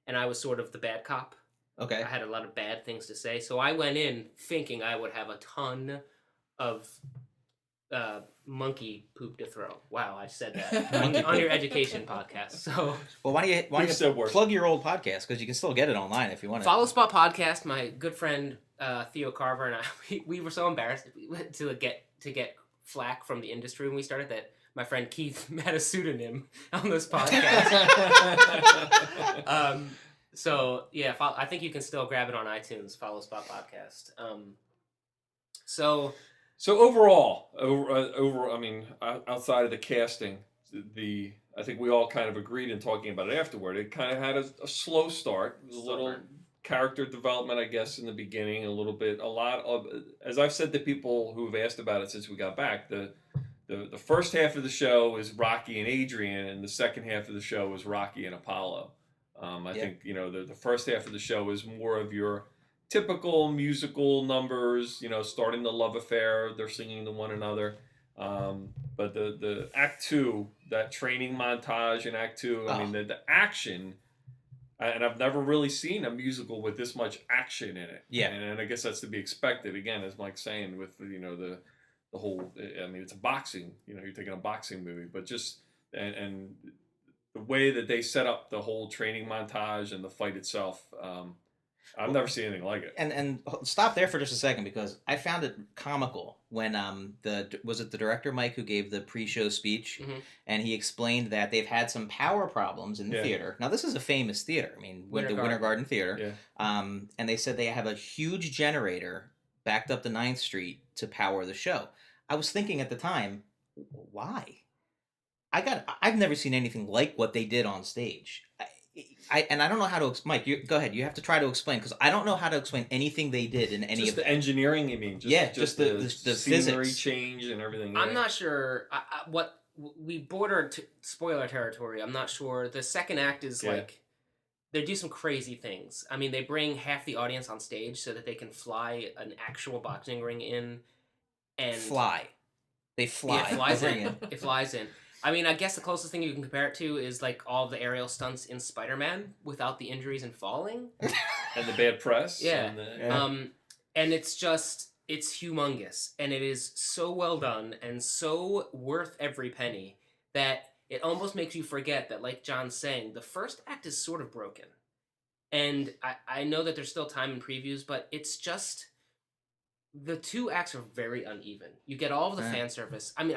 And I was sort of the bad cop.
Okay.
I had a lot of bad things to say. So I went in thinking I would have a ton of monkey poop to throw. Wow, I said that on your education podcast. So,
well, why don't you plug your old podcast, because you can still get it online if you want to.
Follow Spot Podcast. My good friend Theo Carver and I, we were so embarrassed to get flack from the industry when we started that my friend Keith had a pseudonym on this podcast. So yeah, I think you can still grab it on iTunes. Follow Spot Podcast.
So overall, I mean, outside of the casting, I think we all kind of agreed in talking about it afterward. It kind of had a slow start. It was a little character development, I guess, in the beginning. A lot of, as I've said to people who've asked about it since we got back, the first half of the show is Rocky and Adrian, and the second half of the show is Rocky and Apollo. I think the first half of the show is more of your typical musical numbers, starting the love affair, they're singing to one another. But the Act 2, that training montage in Act 2, I mean, the action, and I've never really seen a musical with this much action in it.
Yeah.
And I guess that's to be expected, again, as Mike's saying, with, the whole, I mean, it's a boxing, you're taking a boxing movie, but just, and the way that they set up the whole training montage and the fight itself, I've never seen anything like it.
And stop there for just a second, because I found it comical when was it the director, Mike, who gave the pre-show speech, and he explained that they've had some power problems in the theater. Now, this is a famous theater. I mean, the Winter Garden Theater. Yeah. And they said they have a huge generator backed up to 9th Street to power the show. I was thinking at the time, why? I've never seen anything like what they did on stage. I don't know how to Mike. Go ahead. You have to try to explain, because I don't know how to explain anything they did in any of
the engineering. You mean? Just the scenery
physics
change and everything.
I'm not sure what we bordered spoiler territory. I'm not sure. The second act is like they do some crazy things. I mean, they bring half the audience on stage so that they can fly an actual boxing ring in and
They fly.
Yeah, it flies in. It flies in. I mean, I guess the closest thing you can compare it to is like all the aerial stunts in Spider-Man without the injuries and falling.
And the bad press.
Yeah.
And
and it's humongous. And it is so well done and so worth every penny that it almost makes you forget that, like John's saying, the first act is sort of broken. And I know that there's still time in previews, but it's just... The two acts are very uneven. You get all of the fan service. I mean,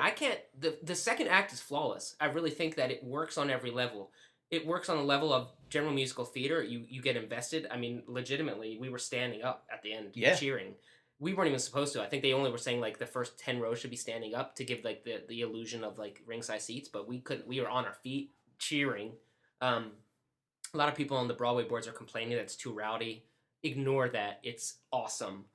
the second act is flawless. I really think that it works on every level. It works on the level of general musical theater. You get invested. I mean, legitimately, we were standing up at the end cheering. We weren't even supposed to. I think they only were saying like the first 10 rows should be standing up to give like the illusion of like ringside seats, but we couldn't. We were on our feet cheering. A lot of people on the Broadway boards are complaining that it's too rowdy. Ignore that. It's awesome.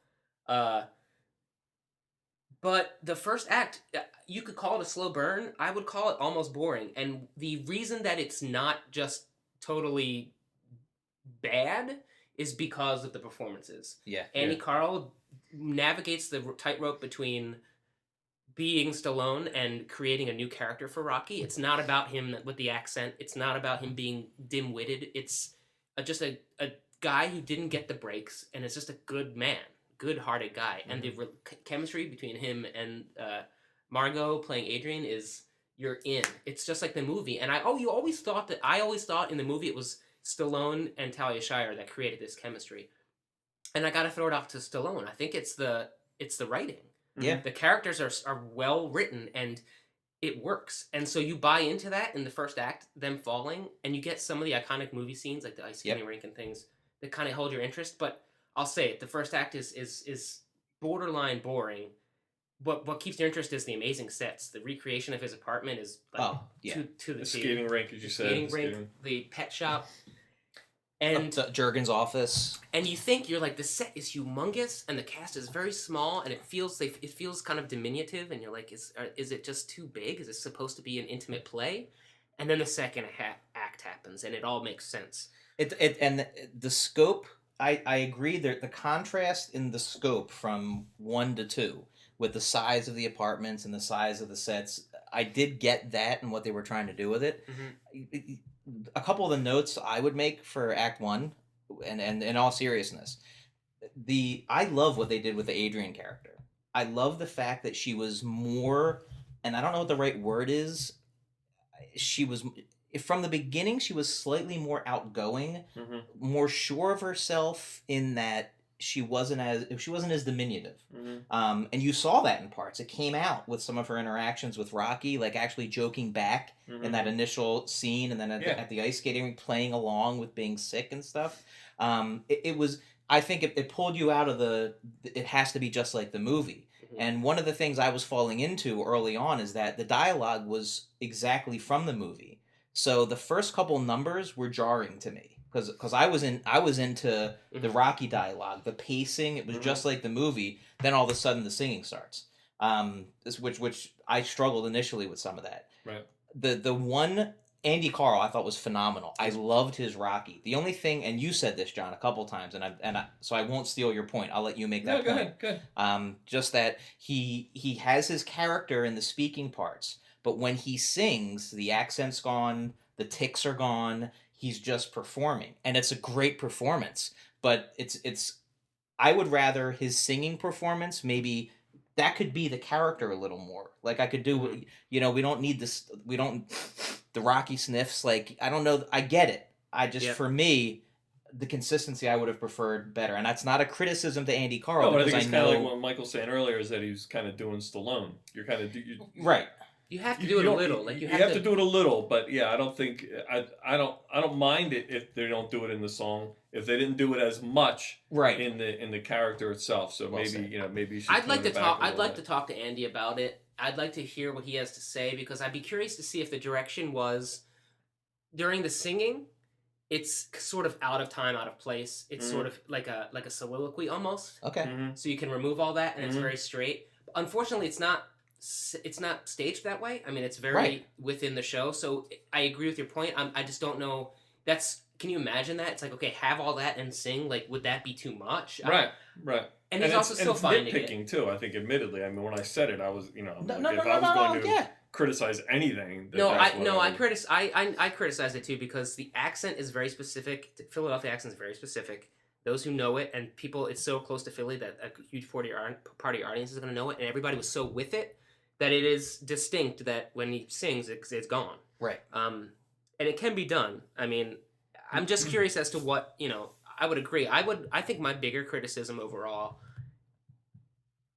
But the first act, you could call it a slow burn. I would call it almost boring. And the reason that it's not just totally bad is because of the performances.
Yeah.
Andy Carl navigates the tightrope between being Stallone and creating a new character for Rocky. It's not about him with the accent. It's not about him being dim-witted. It's just a guy who didn't get the breaks, and is just a good man. Good-hearted guy, and the chemistry between him and Margot playing Adrian is you're in. It's just like the movie, and I always thought in the movie it was Stallone and Talia Shire that created this chemistry, and I gotta throw it off to Stallone. I think it's the writing.
Yeah,
the characters are well written and it works, and so you buy into that in the first act, them falling, and you get some of the iconic movie scenes like the ice skating rink and things that kind of hold your interest, but. I'll say it. The first act is borderline boring. What keeps your interest is the amazing sets. The recreation of his apartment is like to the
skating rink, as you said.
Skating rink, the pet shop, and
Jurgen's office.
And you think you're like the set is humongous and the cast is very small and it feels kind of diminutive and you're like is it just too big? Is it supposed to be an intimate play? And then the second act happens and it all makes sense.
The scope. I agree that the contrast in the scope from 1 to 2 with the size of the apartments and the size of the sets, I did get that and what they were trying to do with it. Mm-hmm. A couple of the notes I would make for Act 1, and in all seriousness, I love what they did with the Adrian character. I love the fact that she was more, and I don't know what the right word is, from the beginning, she was slightly more outgoing, more sure of herself in that she wasn't as diminutive. Mm-hmm. And you saw that in parts. It came out with some of her interactions with Rocky, like actually joking back in that initial scene, and then at the ice skating rink playing along with being sick and stuff. It was. I think it pulled you out of it has to be just like the movie. Mm-hmm. And one of the things I was falling into early on is that the dialogue was exactly from the movie. So the first couple numbers were jarring to me because I was into the Rocky dialogue, the pacing. It was just like the movie. Then all of a sudden the singing starts, which I struggled initially with some of that.
Right.
The one Andy Carl I thought was phenomenal. I loved his Rocky. The only thing, and you said this, John, a couple times, so I won't steal your point. I'll let you make that point.
Go ahead.
Just that he has his character in the speaking parts. But when he sings, the accent's gone, the tics are gone, he's just performing. And it's a great performance. But it's I would rather his singing performance, maybe that could be the character a little more. Like I could do, we don't need this, the Rocky sniffs, like, I don't know, I get it. For me, the consistency I would have preferred better. And that's not a criticism to Andy Carl.
No, but I think it's kind of like what Michael was saying earlier is that he was kind of doing Stallone. You're kind of...
Right.
You have to do it a little.
Like you have to do it a little, but yeah, I don't think I don't mind it if they don't do it in the song. If they didn't do it as much in the character itself, so well maybe you should.
I'd like to talk to Andy about it. I'd like to hear what he has to say because I'd be curious to see if the direction was during the singing. It's sort of out of time, out of place. It's sort of like a soliloquy almost.
Okay.
So you can remove all that and it's very straight. Unfortunately, it's not staged that way. I mean, it's very within the show. So I agree with your point. I just don't know. That's can you imagine that? It's like, okay, have all that and sing. Like, would that be too much?
Right.
And he's also still finding it.
Nitpicking too. I think, admittedly. I mean, when I said it, I was, if I was going to criticize anything, I
criticize it too because the accent is very specific. The Philadelphia accent is very specific. Those who know it and people, it's so close to Philly that a huge party audience is going to know it, and everybody was so with it that it is distinct that when he sings, it's gone.
Right.
And it can be done. I mean, I'm just curious as to what, I would agree. I think my bigger criticism overall,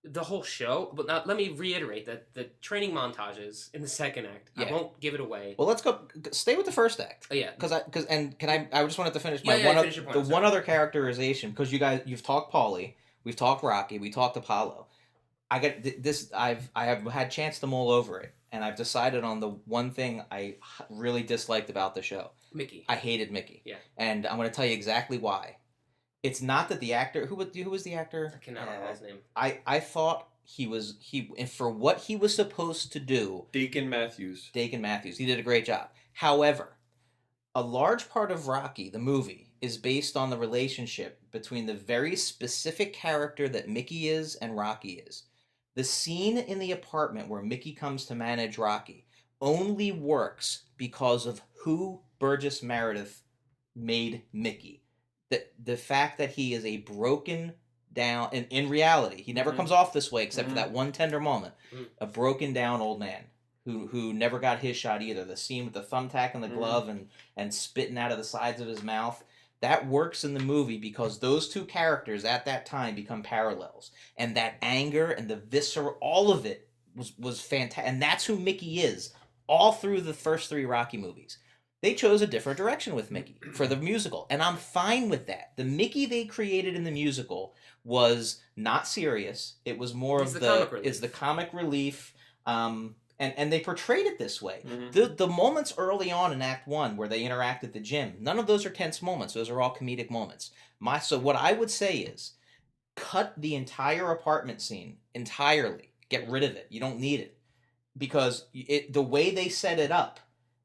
the whole show, but now let me reiterate that the training montages in the second act, I won't give it away.
Well, let's stay with the first act.
Oh, yeah.
I just wanted to finish one other characterization, because you've talked Paulie, we've talked Rocky, we talked Apollo. I have had a chance to mull over it, and I've decided on the one thing I really disliked about the show.
Mickey.
I hated Mickey.
Yeah.
And I'm going to tell you exactly why. It's not that the actor, who was the actor?
I cannot remember his name.
I thought for what he was supposed to do.
Deacon Matthews.
He did a great job. However, a large part of Rocky, the movie, is based on the relationship between the very specific character that Mickey is and Rocky is. The scene in the apartment where Mickey comes to manage Rocky only works because of who Burgess Meredith made Mickey. The fact that he is a broken down, and in reality, he never comes off this way except for that one tender moment, a broken down old man who never got his shot either. The scene with the thumbtack and the glove and spitting out of the sides of his mouth, that works in the movie because those two characters at that time become parallels. And that anger and the visceral, all of it was fantastic. And that's who Mickey is all through the first three Rocky movies. They chose a different direction with Mickey for the musical, and I'm fine with that. The Mickey they created in the musical was not serious. It was more of the comic relief, and they portrayed it this way. The moments early on in Act 1 where they interact at the gym, none of those are tense moments. Those are all comedic moments. So what I would say is, cut the entire apartment scene entirely. Get rid of it. You don't need it, because the way they set it up,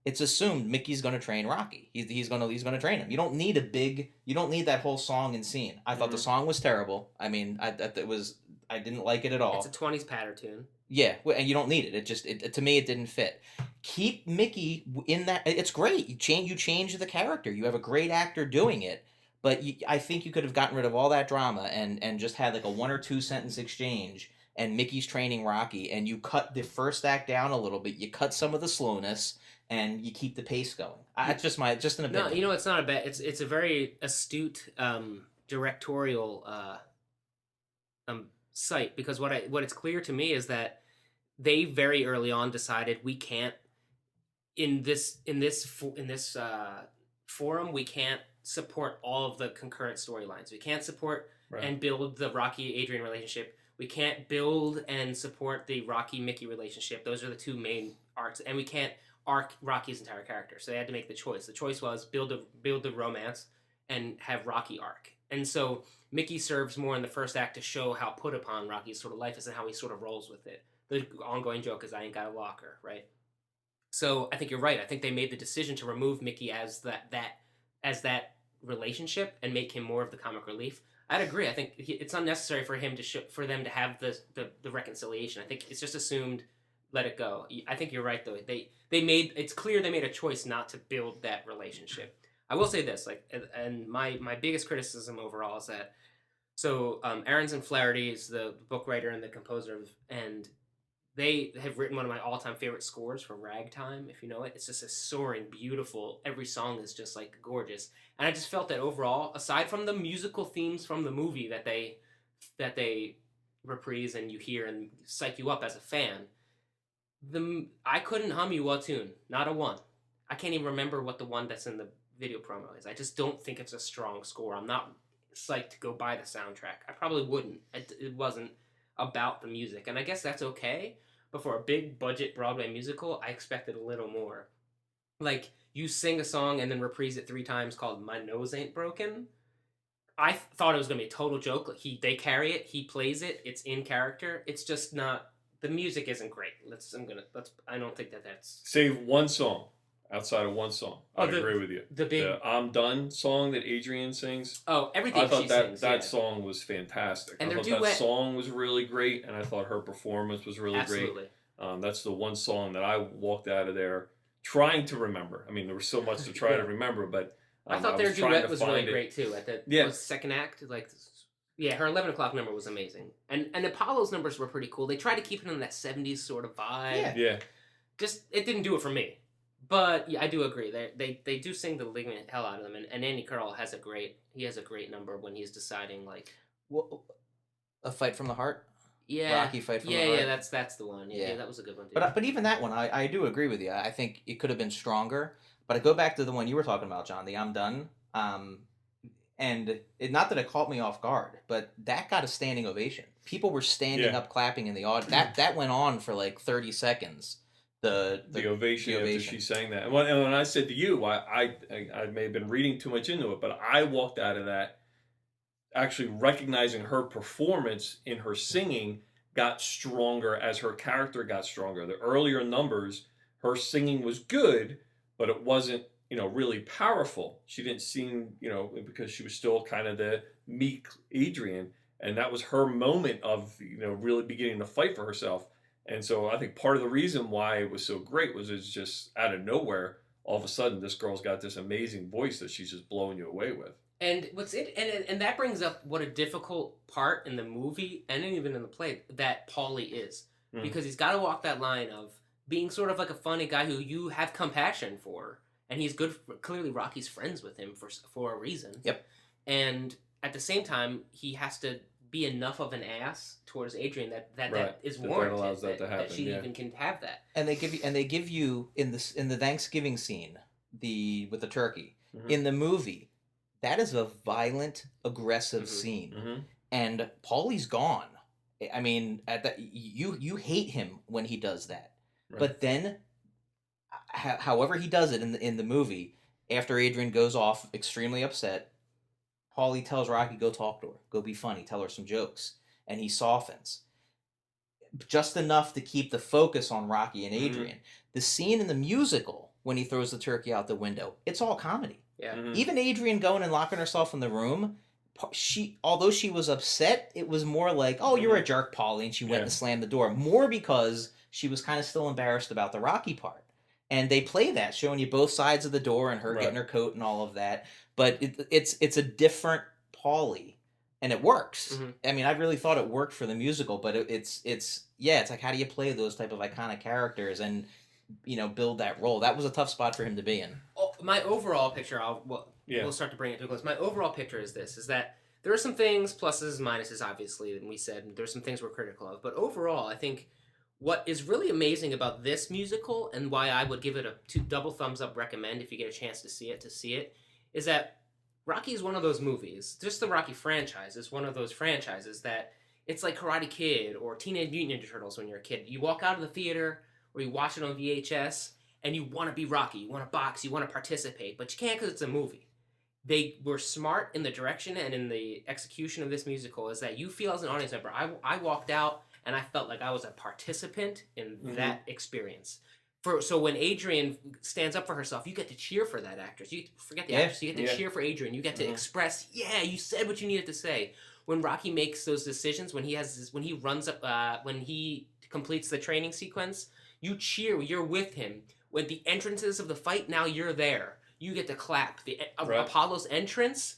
it's assumed Mickey's going to train Rocky. He's going to train him. You don't need that whole song and scene. I thought the song was terrible. I mean, I didn't like it at all.
It's a 20s patter tune.
Yeah, and you don't need it. To me, it didn't fit. Keep Mickey in that. It's great. You change the character. You have a great actor doing it. But I think you could have gotten rid of all that drama and just had like a 1 or 2 sentence exchange, and Mickey's training Rocky, and you cut the first act down a little bit. You cut some of the slowness, and you keep the pace going. It's just an opinion.
No, it's not a bad. It's a very astute directorial site, because what it's clear to me is that they very early on decided we can't in this forum we can't support all of the concurrent storylines. We can't support and build the Rocky-Adrian relationship. We can't build and support the Rocky-Mickey relationship. Those are the two main arcs, and we can't arc Rocky's entire character. So they had to make the choice. The choice was build the romance and have Rocky arc. And so Mickey serves more in the first act to show how put upon Rocky's sort of life is and how he sort of rolls with it. The ongoing joke is I ain't got a locker, right? So I think you're right. I think they made the decision to remove Mickey as that relationship and make him more of the comic relief. I'd agree. I think it's unnecessary for him for them to have the reconciliation. I think it's just assumed. Let it go. I think you're right though. It's clear they made a choice not to build that relationship. I will say this, and my biggest criticism overall is that, Aronson Flaherty is the book writer and the composer, and they have written one of my all-time favorite scores for Ragtime, if you know it. It's just a soaring, beautiful, every song is just like gorgeous. And I just felt that overall, aside from the musical themes from the movie that they reprise and you hear and psych you up as a fan, I couldn't hum you a tune, not a one. I can't even remember what the one that's in the video promo is. I just don't think it's a strong score. I'm not psyched to go buy the soundtrack. I probably wouldn't. It wasn't about the music, and I guess that's okay. But for a big budget Broadway musical, I expected a little more. Like, you sing a song and then reprise it 3 times called "My Nose Ain't Broken." I thought it was gonna be a total joke. Like they carry it, he plays it, it's in character. It's just not. The music isn't great. I don't think that's...
Save one song. outside of one song.
Oh,
I agree with you. The "I'm Done" song that Adrian sings.
Oh, everything
I thought
she
that
sings,
that
yeah.
song was fantastic.
And
I
their
thought
duet-
that song was really great, and I thought her performance was really
Absolutely.
great. That's the one song that I walked out of there trying to remember. I mean, there was so much to try to remember, but
I thought their
was trying
duet
to
was really
find it.
great too. At the
Yeah.
was second act, like her 11 o'clock number was amazing, and Apollo's numbers were pretty cool. They tried to keep it in that 70s sort of vibe.
Yeah.
Just it didn't do it for me, but yeah, I do agree. They do sing the living hell out of them, and Andy Carroll has a great number when he's deciding like
A Fight from the Heart.
Yeah,
Rocky Fight from the Heart.
Yeah, that's the one. Yeah, that was a good one too.
But even that one, I do agree with you. I think it could have been stronger. But I go back to the one you were talking about, John, the "I'm Done." And not that it caught me off guard, but that got a standing ovation. People were standing up, clapping in the audience. That went on for like 30 seconds. The
ovation after she sang that. And when I said to you, I may have been reading too much into it, but I walked out of that actually recognizing her performance in her singing got stronger as her character got stronger. The earlier numbers, her singing was good, but it wasn't, really powerful. She didn't seem, because she was still kind of the meek Adrian, and that was her moment of, really beginning to fight for herself. And so I think part of the reason why it was so great was it's just out of nowhere, all of a sudden, this girl's got this amazing voice that she's just blowing you away with.
And and that brings up what a difficult part in the movie and even in the play that Paulie is, because he's got to walk that line of being sort of like a funny guy who you have compassion for, and he's good. Clearly, Rocky's friends with him for a reason.
Yep.
And at the same time, he has to be enough of an ass towards Adrian that is warranted.
That allows that to happen.
That she even can have that.
And they give you in the Thanksgiving scene, with the turkey in the movie. That is a violent, aggressive scene, and Paulie's gone. I mean, you hate him when he does that, but then, however he does it in the movie, after Adrian goes off extremely upset, Paulie tells Rocky, "Go talk to her, go be funny, tell her some jokes," and he softens just enough to keep the focus on Rocky and Adrian. The scene in the musical when he throws the turkey out the window, it's all comedy.
Yeah.
Even Adrian going and locking herself in the room, although she was upset, it was more like, "Oh, you're a jerk, Paulie," and she went and slammed the door. More because she was kind of still embarrassed about the Rocky part. And they play that, showing you both sides of the door and her getting her coat and all of that. But it's a different Paulie, and it works. I mean, I really thought it worked for the musical, but it's like, how do you play those type of iconic characters and build that role? That was a tough spot for him to be in.
My overall picture, we'll start to bring it to a close. My overall picture is that there are some things, pluses and minuses, obviously, and we said there's some things we're critical of. But overall, I think what is really amazing about this musical, and why I would give it a double thumbs up recommend if you get a chance to see it, is that Rocky is one of those movies, just the Rocky franchise is one of those franchises that it's like Karate Kid or Teenage Mutant Ninja Turtles when you're a kid. You walk out of the theater or you watch it on VHS, and you want to be Rocky, you want to box, you want to participate, but you can't because it's a movie. They were smart in the direction and in the execution of this musical, is that you feel as an audience member, I walked out and I felt like I was a participant in that experience. So when Adrian stands up for herself, you get to cheer for that actress. You forget the actress, you get to cheer for Adrian. You get to express, you said what you needed to say. When Rocky makes those decisions, when he completes the training sequence, you cheer, you're with him. When the entrances of the fight, now you're there. You get to clap. Apollo's entrance,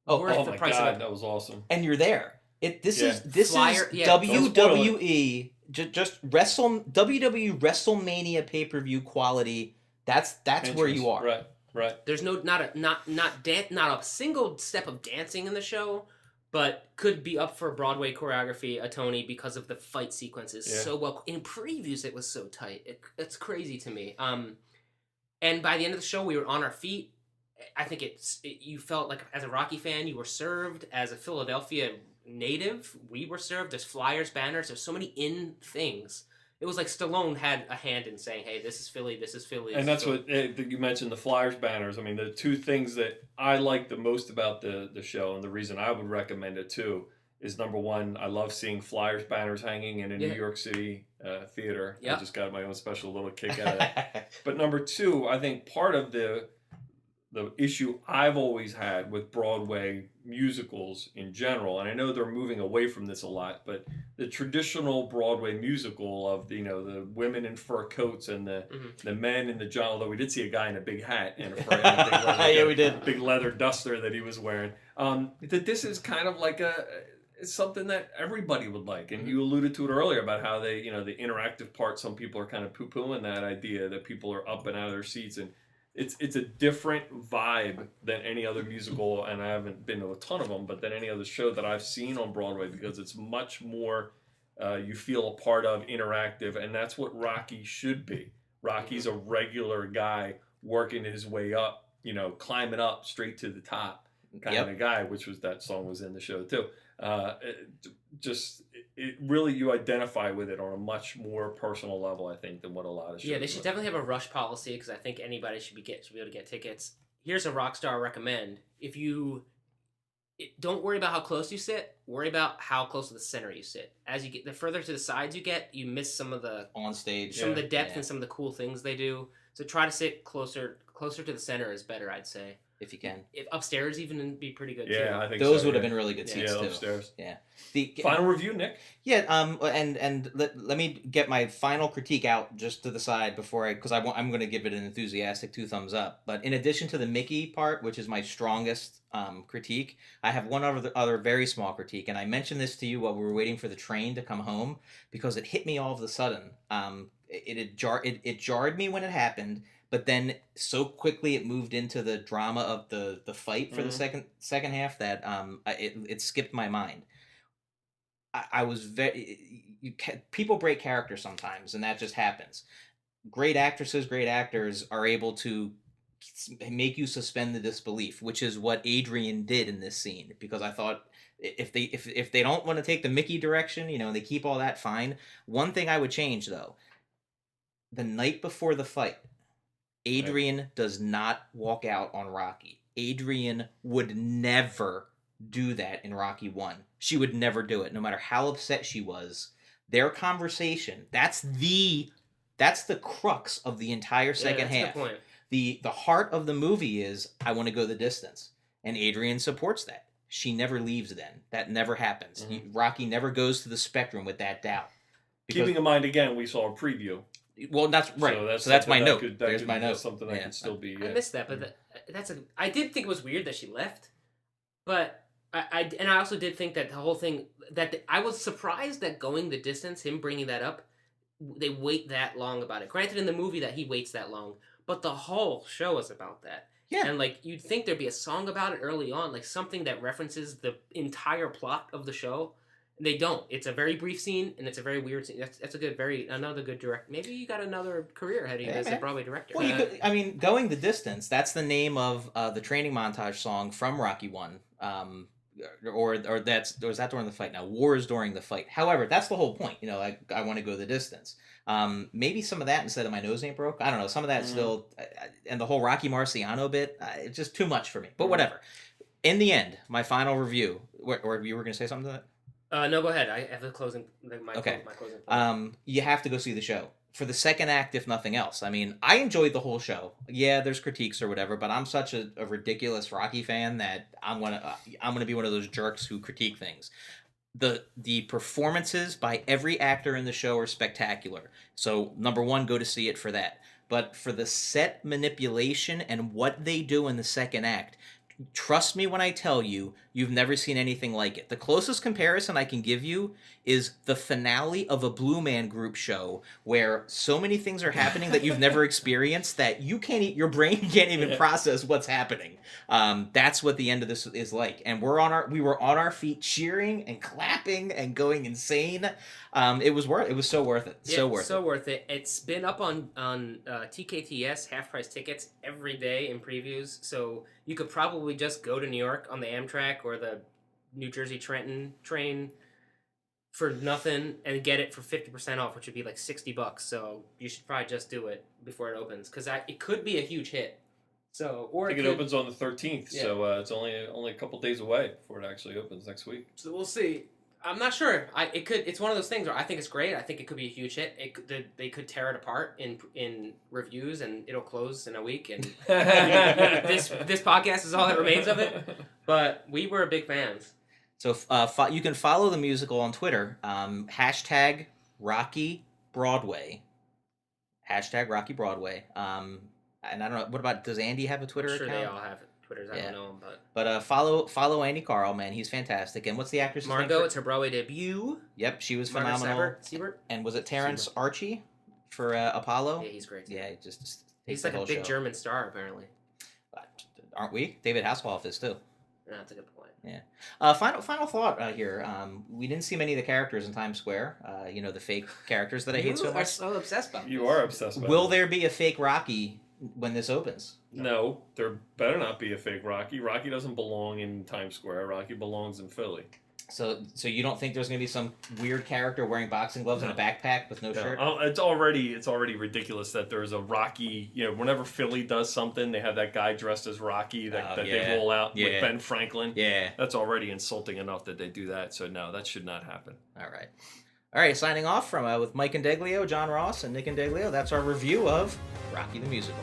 worth the price of it.
That was awesome.
And you're there. This is
Flyer,
WWE just WWE WrestleMania pay-per-view quality. That's where you are.
Right.
There's not a single step of dancing in the show, but could be up for Broadway choreography, a Tony, because of the fight sequences so well. In previews, it was so tight. It's crazy to me. And by the end of the show, we were on our feet. I think you felt like, as a Rocky fan, you were served. As a Philadelphia native, we were served. There's flyers, banners. There's so many things. It was like Stallone had a hand in saying, "Hey, this is Philly. This is Philly."
And that's what you mentioned, the flyers, banners. I mean, the two things that I like the most about the show, and the reason I would recommend it too, is number one. I love seeing flyers, banners hanging in a New York City theater. I just got my own special little kick out of it. But number two, I think part of the issue I've always had with Broadway musicals in general, and I know they're moving away from this a lot, but the traditional Broadway musical of the women in fur coats and the men in the John, although we did see a guy in a big hat and a fur and a big leather,
we did.
Big leather duster that he was wearing. That this is kind of like it's something that everybody would like, and you alluded to it earlier about how they, the interactive part. Some people are kind of poo-pooing that idea that people are up and out of their seats, and it's a different vibe than any other musical, and I haven't been to a ton of them, but than any other show that I've seen on Broadway, because it's much more you feel a part of, interactive, and that's what Rocky should be. Rocky's a regular guy working his way up, climbing up straight to the top kind of a guy, which was that song was in the show too. It really, you identify with it on a much more personal level, I think, than what a lot of shows.
Yeah, they should definitely have a rush policy, because I think anybody should be able to get tickets. Here's a Rockstar recommend: if you don't worry about how close you sit, worry about how close to the center you sit. As you get the further to the sides you get, you miss some of the
on stage,
some of the depth and some of the cool things they do. So try to sit closer to the center is better, I'd say.
If you can.
If upstairs even be pretty good too.
Yeah, I think
those
so,
would have been really good seats too.
Upstairs.
Yeah.
Final review, Nick.
Yeah. And let me get my final critique out just to the side before because I'm going to give it an enthusiastic 2 thumbs up. But in addition to the Mickey part, which is my strongest critique, I have one other very small critique, and I mentioned this to you while we were waiting for the train to come home because it hit me all of a sudden. It jarred me when it happened. But then so quickly it moved into the drama of the fight for the second half that it skipped my mind. I was people break character sometimes, and that just happens. Great actresses, great actors are able to make you suspend the disbelief, which is what Adrian did in this scene. Because I thought if they don't want to take the Mickey direction, they keep all that fine. One thing I would change though, the night before the fight, Adrian does not walk out on Rocky. Adrian would never do that in Rocky 1. She would never do it, no matter how upset she was. Their conversation, that's the crux of the entire second half.
Good point.
The heart of the movie is, I want to go the distance. And Adrian supports that. She never leaves then. That never happens. Rocky never goes to the spectrum with that doubt.
Keeping in mind, again, we saw a preview.
Well, that's right. So that's my note. There's my note.
Something that could still be.
I missed that, but I did think it was weird that she left, but I also did think that the whole thing I was surprised that going the distance, him bringing that up, they wait that long about it. Granted, in the movie that he waits that long, but the whole show is about that.
Yeah.
And you'd think there'd be a song about it early on, something that references the entire plot of the show. They don't. It's a very brief scene, and it's a very weird scene. That's another good director. Maybe you got another career ahead of you as a Broadway director.
Well, you could, Going the Distance, that's the name of the training montage song from Rocky 1. Or is that during the fight? Now, War is during the fight. However, that's the whole point. I want to go the distance. Maybe some of that instead of My Nose Ain't Broke. I don't know. Some of that still, and the whole Rocky Marciano bit, it's just too much for me. But whatever. In the end, my final review. Or you were going to say something to that?
No, go ahead. I have the closing. My closing point.
You have to go see the show for the second act, if nothing else. I mean, I enjoyed the whole show. Yeah, there's critiques or whatever, but I'm such a ridiculous Rocky fan that I'm gonna be one of those jerks who critique things. The performances by every actor in the show are spectacular. So number one, go to see it for that. But for the set manipulation and what they do in the second act, trust me when I tell you, you've never seen anything like it. The closest comparison I can give you is the finale of a Blue Man Group show where so many things are happening that you've never experienced that your brain can't even process what's happening. That's what the end of this is like. And we were on our feet cheering and clapping and going insane. It was so worth it. So worth it.
It's been up on TKTS half price tickets every day in previews, so you could probably just go to New York on the Amtrak or the New Jersey Trenton train for nothing and get it for 50% off, which would be $60. So you should probably just do it before it opens, because it could be a huge hit. So, or
I think it opens on the 13th,
Yeah.
so it's only a couple days away before it actually opens next week.
So we'll see. I'm not sure. It's one of those things where I think it's great. I think it could be a huge hit. They could tear it apart in reviews, and it'll close in a week. And this podcast is all that remains of it. But we were big fans.
So you can follow the musical on Twitter. Hashtag Rocky Broadway. Hashtag Rocky Broadway. And I don't know. What about? Does Andy have a Twitter
I'm sure
account?
they all have Twitters. I don't know them, but.
But follow Andy Carl, man. He's fantastic. And what's the actress' name?
Margot. It's her Broadway debut.
Yep, she was
Margaret
phenomenal.
Siebert.
And was it Terrence Archie for Apollo?
Yeah, he's great.
Yeah, he just
he's
the
like a
whole
big
show.
German star, apparently.
Aren't we? David Hasselhoff is too.
No, that's a good point.
Yeah. Final thought here. We didn't see many of the characters in Times Square. The fake characters that I hate so
You are
much.
so obsessed by
You are obsessed by
Will
it.
there be a fake Rocky when this opens?
No, there better not be a fake Rocky. Rocky doesn't belong in Times Square. Rocky belongs in Philly.
So you don't think there's going to be some weird character wearing boxing gloves and a backpack with no shirt?
It's already ridiculous that there's a Rocky. Whenever Philly does something, they have that guy dressed as Rocky that they roll out with Ben Franklin.
Yeah,
that's already insulting enough that they do that. So no, that should not happen.
All right. Signing off from with Mike Indeglio, John Ross, and Nick Indeglio. That's our review of Rocky the Musical.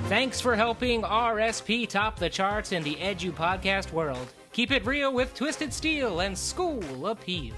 Thanks for helping RSP top the charts in the Edu podcast world. Keep it real with Twisted Steel and School Appeal.